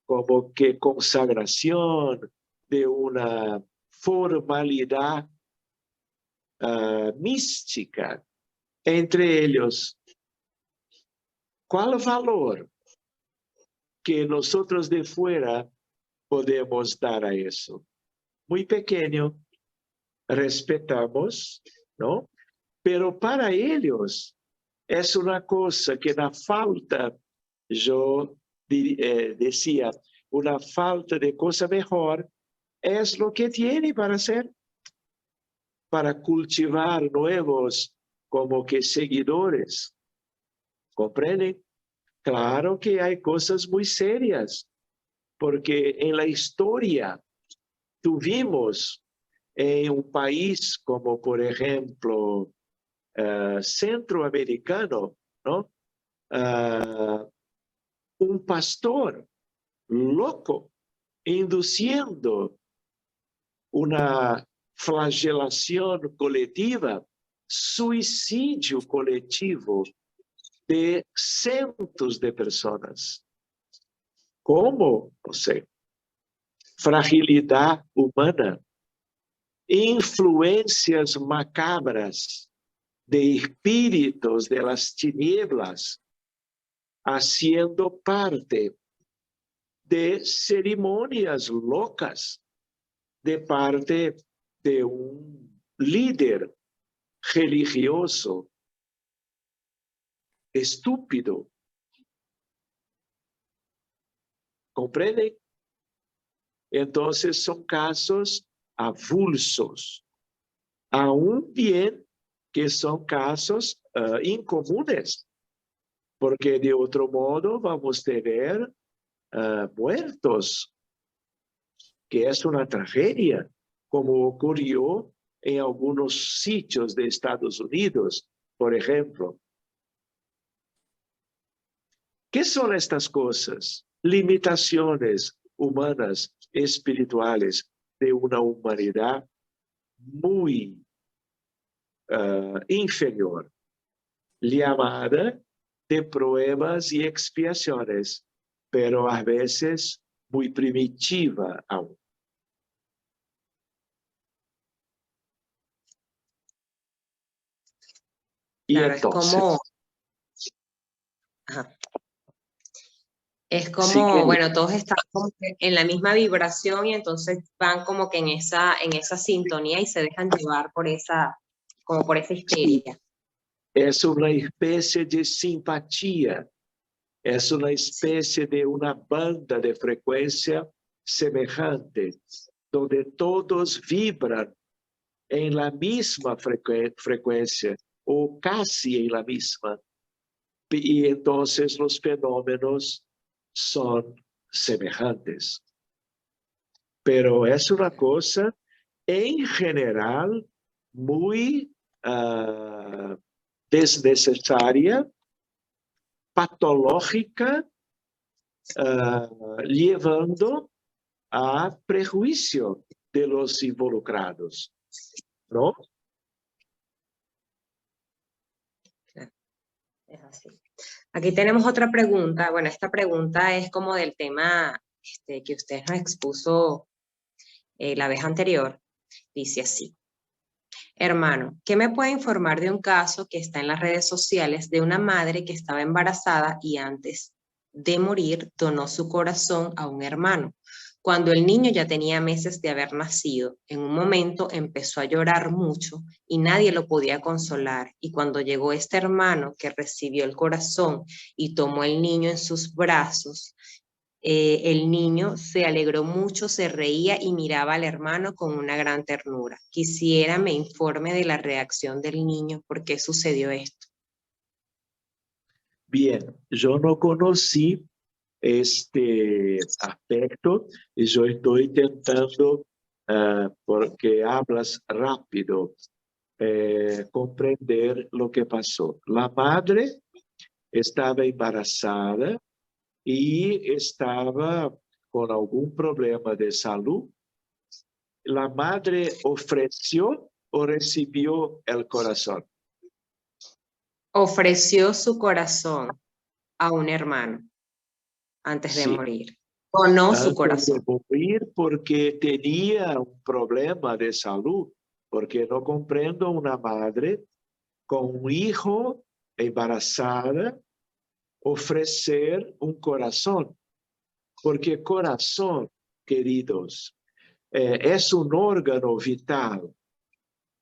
B: como que consagración, de una formalidad mística. Entre ellos, ¿cuál valor que nosotros de fuera podemos dar a eso? Muy pequeño, respetamos, ¿no? Pero para ellos es una cosa que la falta, yo decía, una falta de cosa mejor es lo que tiene para hacer, para cultivar nuevos como que seguidores. ¿Comprenden? Claro que hay cosas muy serias, porque en la historia tuvimos en un país como por ejemplo centroamericano, ¿no? Un pastor loco induciendo una flagelación colectiva, suicidio colectivo de cientos de personas. ¿Cómo? No sé. Fragilidad humana, influencias macabras de espíritus de las tinieblas haciendo parte de ceremonias locas de parte de un líder religioso estúpido. ¿Comprenden? Entonces son casos avulsos, aún bien que son casos incomunes, porque de otro modo vamos a tener muertos, que es una tragedia, como ocurrió en algunos sitios de Estados Unidos, por ejemplo. ¿Qué son estas cosas? Limitaciones humanas, espirituales, de una humanidad muy inferior, llamada de pruebas y expiaciones, pero a veces muy primitiva aún. Y
C: Claro,
B: entonces,
C: ajá. Es
B: sí que
C: como, bueno, todos están como que en la misma vibración y entonces van como que en esa sintonía y se dejan llevar por como por esa histeria.
B: es una especie de simpatía, es una especie de una banda de frecuencia semejante, donde todos vibran en la misma frecuencia o casi en la misma. Y entonces los fenómenos son semejantes. Pero es una cosa en general muy desnecesaria, patológica, llevando a prejuicio de los involucrados, ¿no?
C: Es así. Aquí tenemos otra pregunta. Bueno, esta pregunta es como del tema que usted nos expuso la vez anterior, dice así. Hermano, ¿qué me puede informar de un caso que está en las redes sociales de una madre que estaba embarazada y antes de morir donó su corazón a un hermano? Cuando el niño ya tenía meses de haber nacido, en un momento empezó a llorar mucho y nadie lo podía consolar. Y cuando llegó este hermano que recibió el corazón y tomó el niño en sus brazos, el niño se alegró mucho, se reía y miraba al hermano con una gran ternura. Quisiera me informe de la reacción del niño, ¿por qué sucedió esto?
B: Bien, yo no conocí este aspecto y yo estoy intentando, porque hablas rápido, comprender lo que pasó. La madre estaba embarazada y estaba con algún problema de salud. ¿La madre ofreció o recibió el corazón?
C: Ofreció su corazón a un hermano antes de
B: Sí.
C: morir. Donó su
B: Antes
C: corazón.
B: de morir porque tenía un problema de salud, porque no comprendo una madre con un hijo embarazada ofrecer un corazón, porque corazón, queridos, es un órgano vital.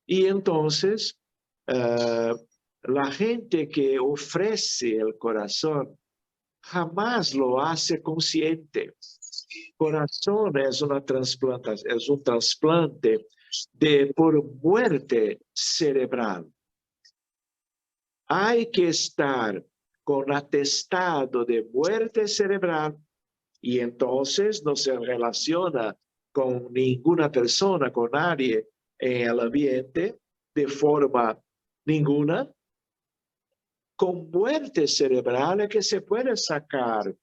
B: Y entonces, la gente que ofrece el corazón jamás lo hace consciente. Corazón es una transplantación, es un trasplante por muerte cerebral. Hay que estar con atestado de muerte cerebral y entonces no se relaciona con ninguna persona, con nadie en el ambiente de forma ninguna. Con muerte cerebral es que se puede sacar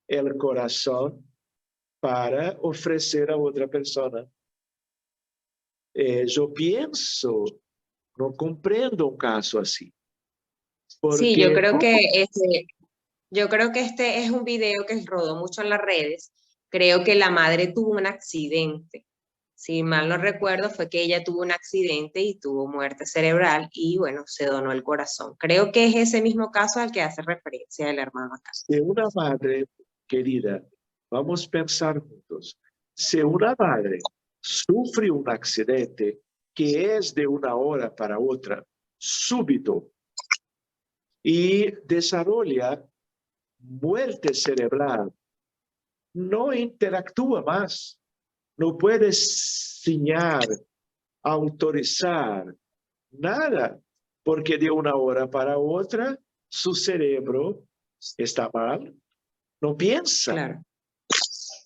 B: el corazón para ofrecer a otra persona. Yo pienso, no comprendo un caso así.
C: Sí, yo
B: Porque
C: creo que este es un video que rodó mucho en las redes. Creo que la madre tuvo un accidente. Si mal no recuerdo, fue que ella tuvo un accidente y tuvo muerte cerebral y, bueno, se donó el corazón. Creo que es ese mismo caso al que hace referencia el hermano acá.
B: si una madre, querida, vamos a pensar juntos, si una madre sufre un accidente que es de una hora para otra, súbito, y desarrolla muerte cerebral, no interactúa más, no puede señalar, autorizar, nada, porque de una hora para otra su cerebro está mal, no piensa.
C: Claro,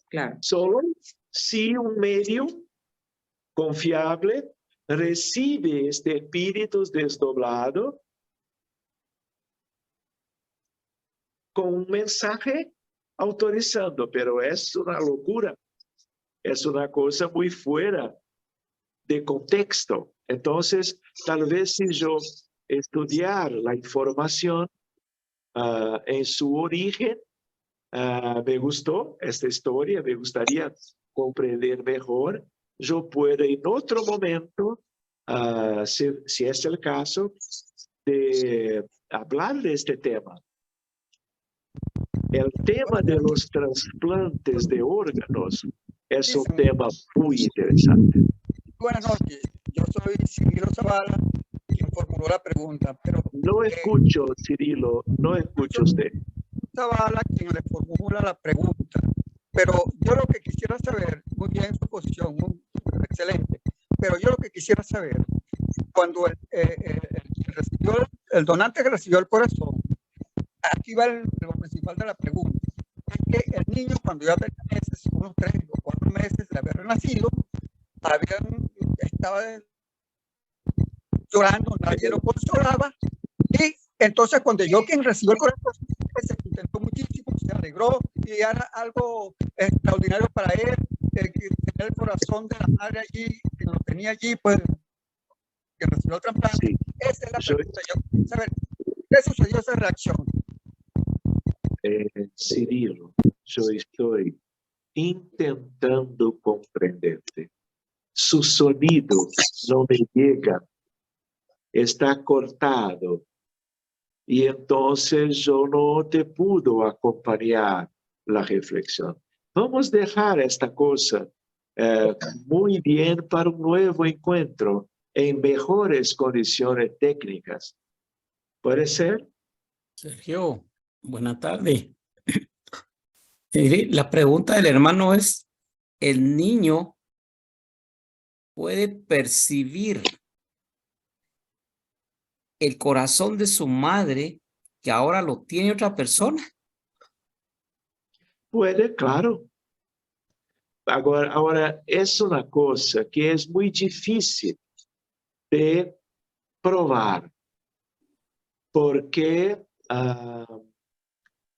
C: claro.
B: Solo si un medio confiable recibe este espíritu desdoblado con un mensaje autorizando, pero es una locura, es una cosa muy fuera de contexto. Entonces, tal vez si yo estudiar la información en su origen, me gustó esta historia, me gustaría comprender mejor. Yo puedo en otro momento, si es el caso, de hablar de este tema. El tema de los trasplantes de órganos es un tema muy interesante.
D: Buenas noches, yo soy Cirilo Zavala, quien formuló la pregunta, pero...
B: No escucho, Cirilo, no escucho usted.
D: Zavala, quien le formula la pregunta, pero yo lo que quisiera saber, muy bien su posición, excelente, pero yo lo que quisiera saber, cuando el donante que recibió el corazón, aquí va lo principal de la pregunta, es que el niño cuando ya tenía meses, unos 3 o 4 meses de haber nacido, estaba llorando, nadie lo consolaba, y entonces cuando yo quien recibió el corazón, se contentó muchísimo, se alegró, y era algo extraordinario para él, tener el corazón de la madre allí, que lo tenía allí, pues, que recibió el trasplante. Sí. Esa es la pregunta. Yo quiero saber, ¿qué sucedió esa reacción?
B: Cirilo, yo estoy intentando comprenderte. Su sonido no me llega, está cortado. Y entonces yo no te puedo acompañar la reflexión. Vamos a dejar esta cosa muy bien para un nuevo encuentro en mejores condiciones técnicas. ¿Puede ser?
E: Sergio, buena tarde. Mire, la pregunta del hermano es, ¿el niño puede percibir el corazón de su madre que ahora lo tiene otra persona?
B: Puede, claro. Ahora, es una cosa que es muy difícil de probar, porque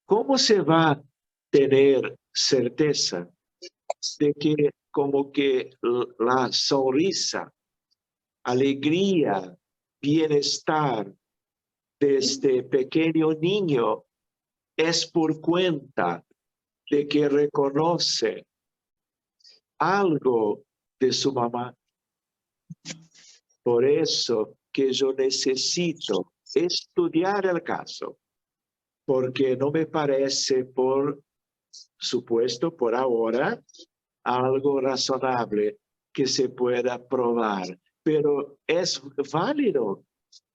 B: ¿cómo se va a tener certeza de que como que la sonrisa, alegría, bienestar de este pequeño niño es por cuenta de que reconoce algo de su mamá? Por eso que yo necesito estudiar el caso, porque no me parece, por supuesto, por ahora, algo razonable que se pueda probar. Pero ¿es válido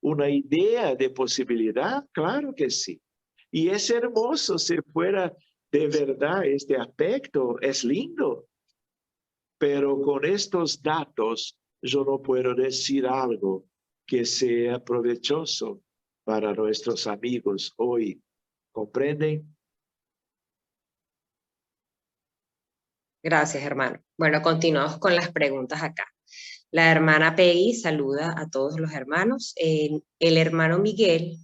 B: una idea de posibilidad? Claro que sí. Y es hermoso si fuera de verdad este aspecto, es lindo. Pero con estos datos yo no puedo decir algo que sea provechoso para nuestros amigos hoy. ¿Comprenden?
C: Gracias, hermano. Bueno, continuamos con las preguntas acá. La hermana Peggy saluda a todos los hermanos. El hermano Miguel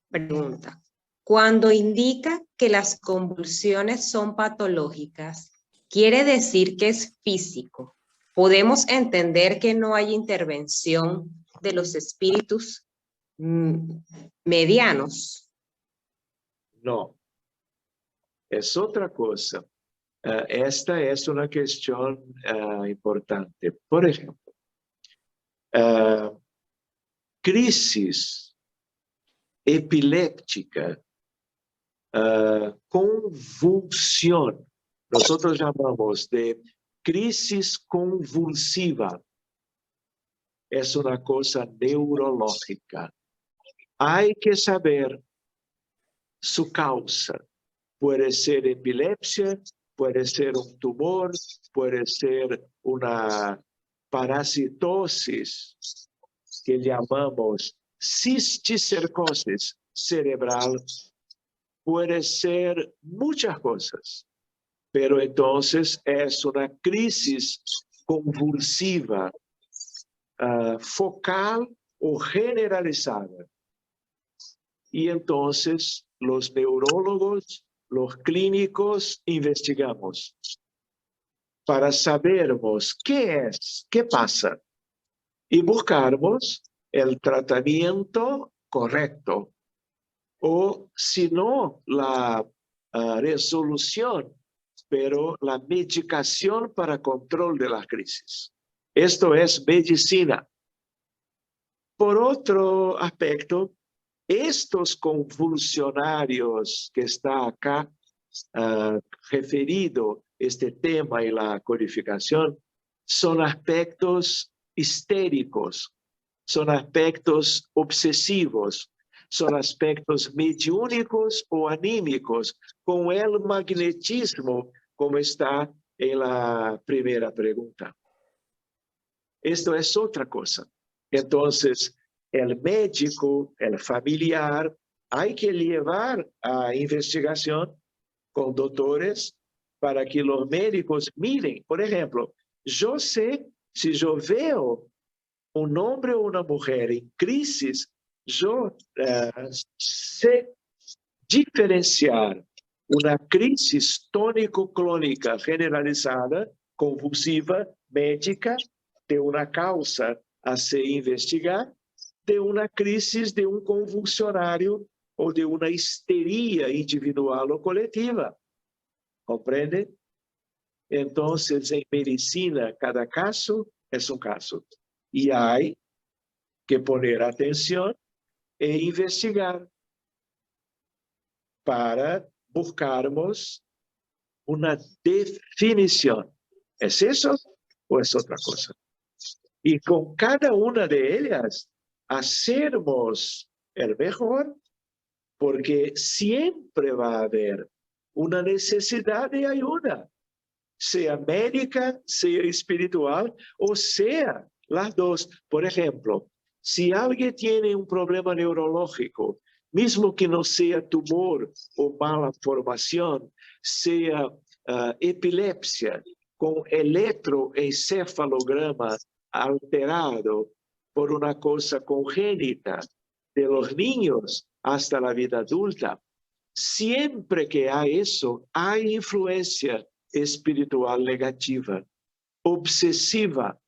C: pregunta, cuando indica que las convulsiones son patológicas, ¿quiere decir que es físico? ¿Podemos entender que no hay intervención de los espíritus medianos?
B: No, es otra cosa. Esta es una cuestión importante. Por ejemplo, crisis epiléptica, convulsión, nosotros llamamos de crisis convulsiva, es una cosa neurológica. Hay que saber su causa. Puede ser epilepsia, puede ser un tumor, puede ser una parasitosis que llamamos cisticercosis cerebral. Puede ser muchas cosas, pero entonces es una crisis convulsiva, focal o generalizada. Y entonces los neurólogos, los clínicos, investigamos para sabermos qué es, qué pasa, y buscarmos el tratamiento correcto, o si no, la resolución, pero la medicación para control de la crisis. Esto es medicina. Por otro aspecto, estos convulsionarios que está acá referido, este tema y la codificación, son aspectos histéricos, son aspectos obsesivos, son aspectos mediúnicos o anímicos, con el magnetismo, como está en la primera pregunta. Esto es otra cosa. Entonces, el médico, el familiar, hay que llevar a investigación con doctores para que los médicos miren. Por ejemplo, yo sé, si yo veo un hombre o una mujer en crisis, yo sé diferenciar una crisis tónico-clónica generalizada, convulsiva, médica, de una causa a se investigar, de una crisis de un convulsionario o de una histeria individual o colectiva. ¿Comprende? Entonces, en medicina, cada caso es un caso. Y hay que poner atención e investigar para buscarmos una definición. ¿Es eso o es otra cosa? Y con cada una de ellas, hacernos el mejor, porque siempre va a haber una necesidad de ayuda, sea médica, sea espiritual, o sea las dos. Por ejemplo, si alguien tiene un problema neurológico, mismo que no sea tumor o mala formación, sea epilepsia con electroencefalograma alterado por una cosa congénita de los niños hasta la vida adulta, siempre que hay eso, hay influencia espiritual negativa, obsesiva,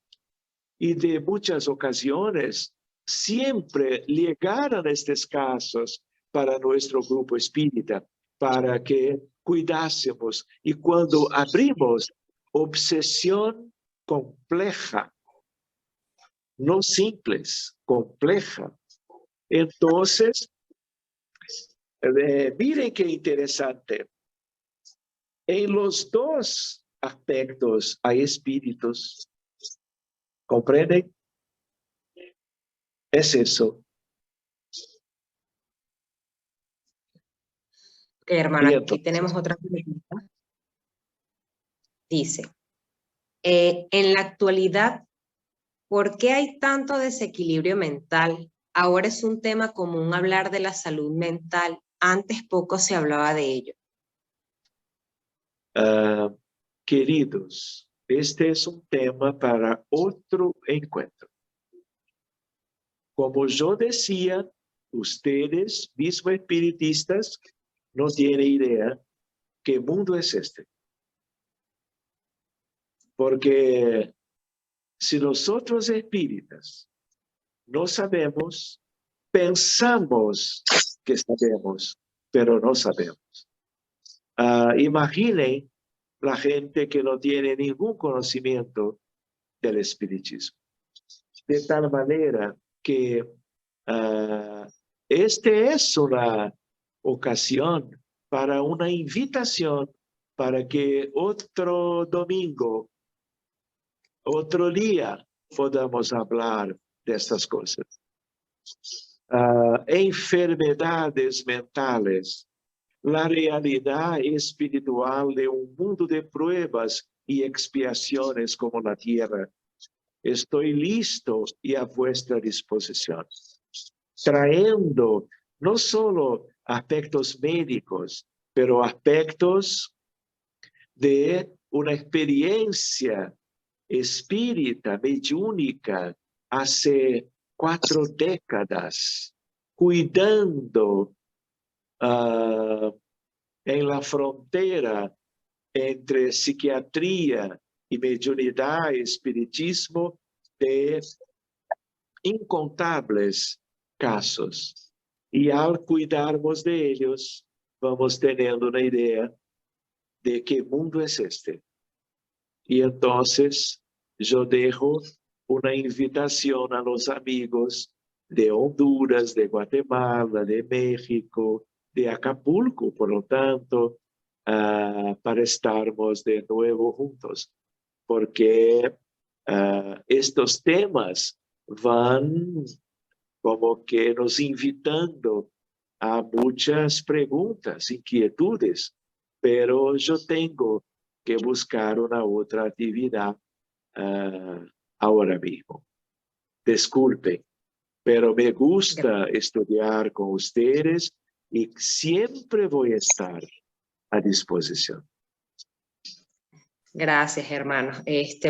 B: y de muchas ocasiones siempre llegaron estos casos para nuestro grupo espírita, para que cuidásemos. Y cuando abrimos obsesión compleja, no simples, compleja, entonces, miren qué interesante. En los dos aspectos hay espíritus. ¿Comprenden? Es eso.
C: Ok, hermano,
B: Y
C: aquí
B: entonces,
C: tenemos otra pregunta. Dice, en la actualidad, ¿por qué hay tanto desequilibrio mental? Ahora es un tema común hablar de la salud mental. Antes poco se hablaba de ello.
B: queridos, este es un tema para otro encuentro. Como yo decía, ustedes, mismos espiritistas, no tienen idea qué mundo es este. Porque si nosotros espíritas no sabemos, pensamos que sabemos, pero no sabemos. Imaginen la gente que no tiene ningún conocimiento del espiritismo. De tal manera que este es una ocasión para una invitación para que otro domingo, otro día, podamos hablar de estas cosas. Enfermedades mentales, la realidad espiritual de un mundo de pruebas y expiaciones como la tierra. Estoy listo y a vuestra disposición, trayendo no solo aspectos médicos, pero aspectos de una experiencia espírita, mediúnica, hace 4 décadas, cuidando en la frontera entre psiquiatría y mediunidad y espiritismo de incontables casos. Y al cuidarnos de ellos, vamos teniendo una idea de qué mundo es este. Y entonces yo dejo una invitación a los amigos de Honduras, de Guatemala, de México, de Acapulco, por lo tanto, para estarmos de nuevo juntos, porque estos temas van como que nos invitando a muchas preguntas, inquietudes, pero yo tengo que buscar una otra actividad ahora mismo. Disculpen, pero me gusta estudiar con ustedes y siempre voy a estar a disposición.
C: Gracias, hermano.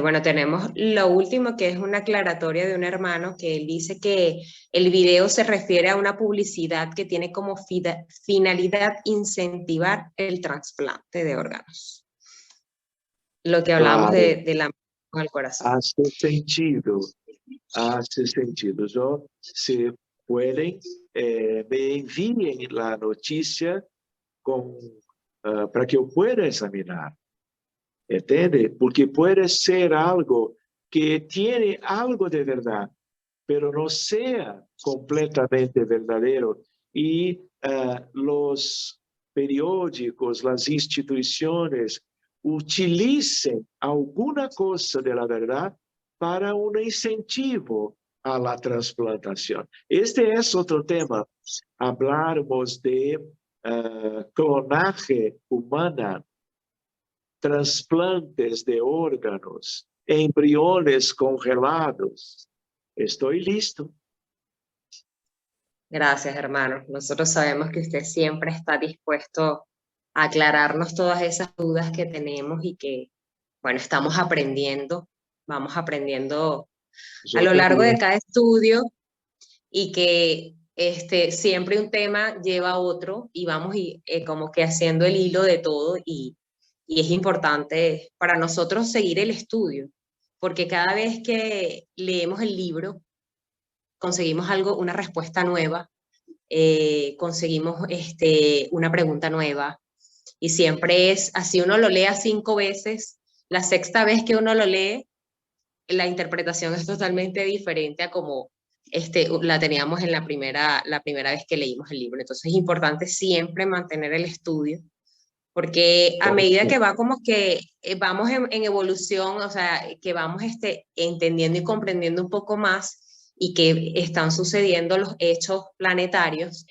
C: Bueno, tenemos lo último, que es una aclaratoria de un hermano que él dice que el video se refiere a una publicidad que tiene como finalidad incentivar el trasplante de órganos. Lo que hablamos
B: Claro,
C: de la mano al corazón.
B: hace sentido. Hace sentido. Yo, si pueden, me envíen la noticia para que yo pueda examinar. ¿entiende? Porque puede ser algo que tiene algo de verdad, pero no sea completamente verdadero. Y los periódicos, las instituciones utilicen alguna cosa de la verdad para un incentivo a la transplantación. Este es otro tema. Hablamos de clonaje humana, trasplantes de órganos, embriones congelados. Estoy listo.
C: Gracias, hermano. Nosotros sabemos que usted siempre está dispuesto a aclararnos todas esas dudas que tenemos y que, bueno, estamos aprendiendo, vamos aprendiendo a
B: Yo
C: lo largo de
B: también.
C: cada estudio y que siempre un tema lleva a otro y vamos como que haciendo el hilo de todo y es importante para nosotros seguir el estudio, porque cada vez que leemos el libro conseguimos algo, una respuesta nueva, conseguimos una pregunta nueva y siempre es así, uno lo lea 5 veces, la sexta vez que uno lo lee, la interpretación es totalmente diferente a como la teníamos en la primera vez que leímos el libro. Entonces es importante siempre mantener el estudio, porque a medida que va como que vamos en evolución, o sea, que vamos entendiendo y comprendiendo un poco más y que están sucediendo los hechos planetarios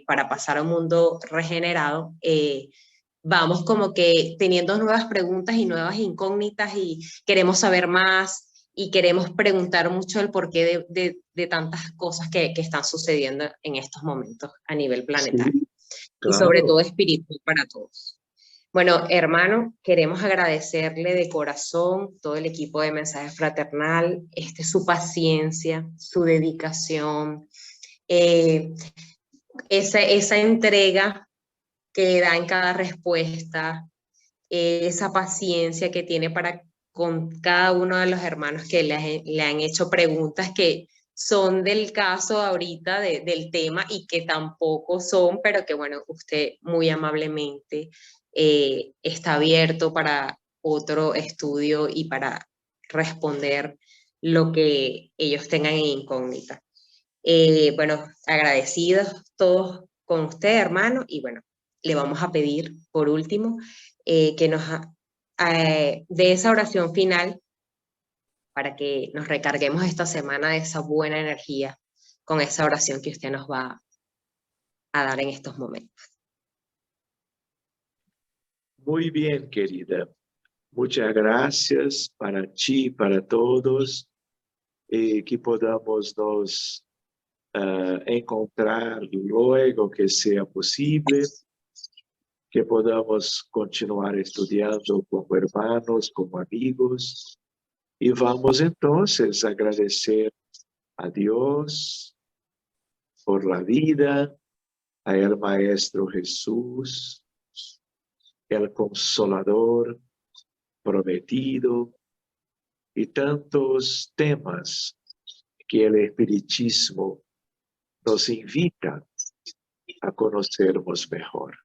C: para pasar a un mundo regenerado, vamos como que teniendo nuevas preguntas y nuevas incógnitas y queremos saber más y queremos preguntar mucho el porqué de tantas cosas que están sucediendo en estos momentos a nivel planetario.
B: Sí,
C: Y sobre
B: claro.
C: todo espiritual para todos. Bueno, hermano, queremos agradecerle de corazón todo el equipo de Mensaje Fraternal, su paciencia, su dedicación, esa entrega que da en cada respuesta, esa paciencia que tiene para con cada uno de los hermanos que le han hecho preguntas que son del caso ahorita del tema y que tampoco son, pero que bueno, usted muy amablemente está abierto para otro estudio y para responder lo que ellos tengan en incógnita. Bueno, agradecidos todos con usted, hermano, y bueno, le vamos a pedir por último que nos dé esa oración final para que nos recarguemos esta semana de esa buena energía con esa oración que usted nos va a dar en estos momentos.
B: Muy bien, querida. Muchas gracias para ti, para todos, que podamos nos encontrar luego que sea posible, que podamos continuar estudiando como hermanos, como amigos. Y vamos entonces a agradecer a Dios por la vida, a el Maestro Jesús, el Consolador prometido, y tantos temas que el Espiritismo nos invita a conocernos mejor.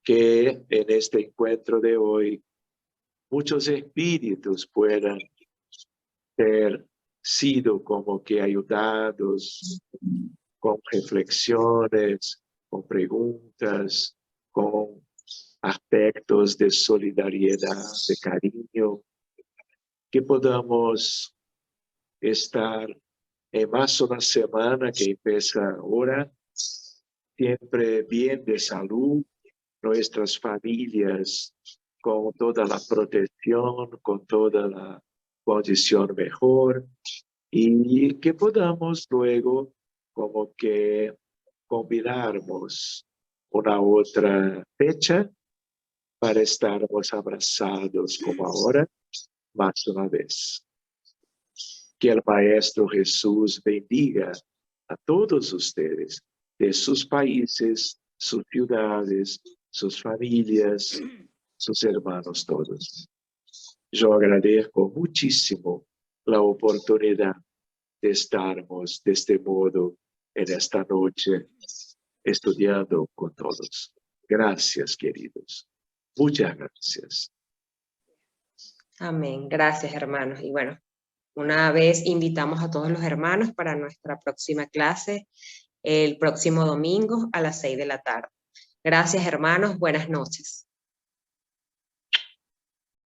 B: Que en este encuentro de hoy muchos espíritus puedan ser sido como que ayudados con reflexiones, con preguntas, con aspectos de solidaridad, de cariño, que podamos estar en más una semana que empieza ahora, siempre bien de salud, nuestras familias con toda la protección, con toda la condición mejor, y que podamos luego como que combinarnos una otra fecha para estarmos abrazados como ahora, más una vez. Que el Maestro Jesús bendiga a todos ustedes, de sus países, sus ciudades, sus familias, sus hermanos todos. Yo agradezco muchísimo la oportunidad de estarmos de este modo en esta noche estudiando con todos. Gracias, queridos. Muchas gracias.
C: Amén. Gracias, hermanos. Y bueno, una vez invitamos a todos los hermanos para nuestra próxima clase el próximo domingo a las 6 de la tarde. Gracias, hermanos. Buenas noches.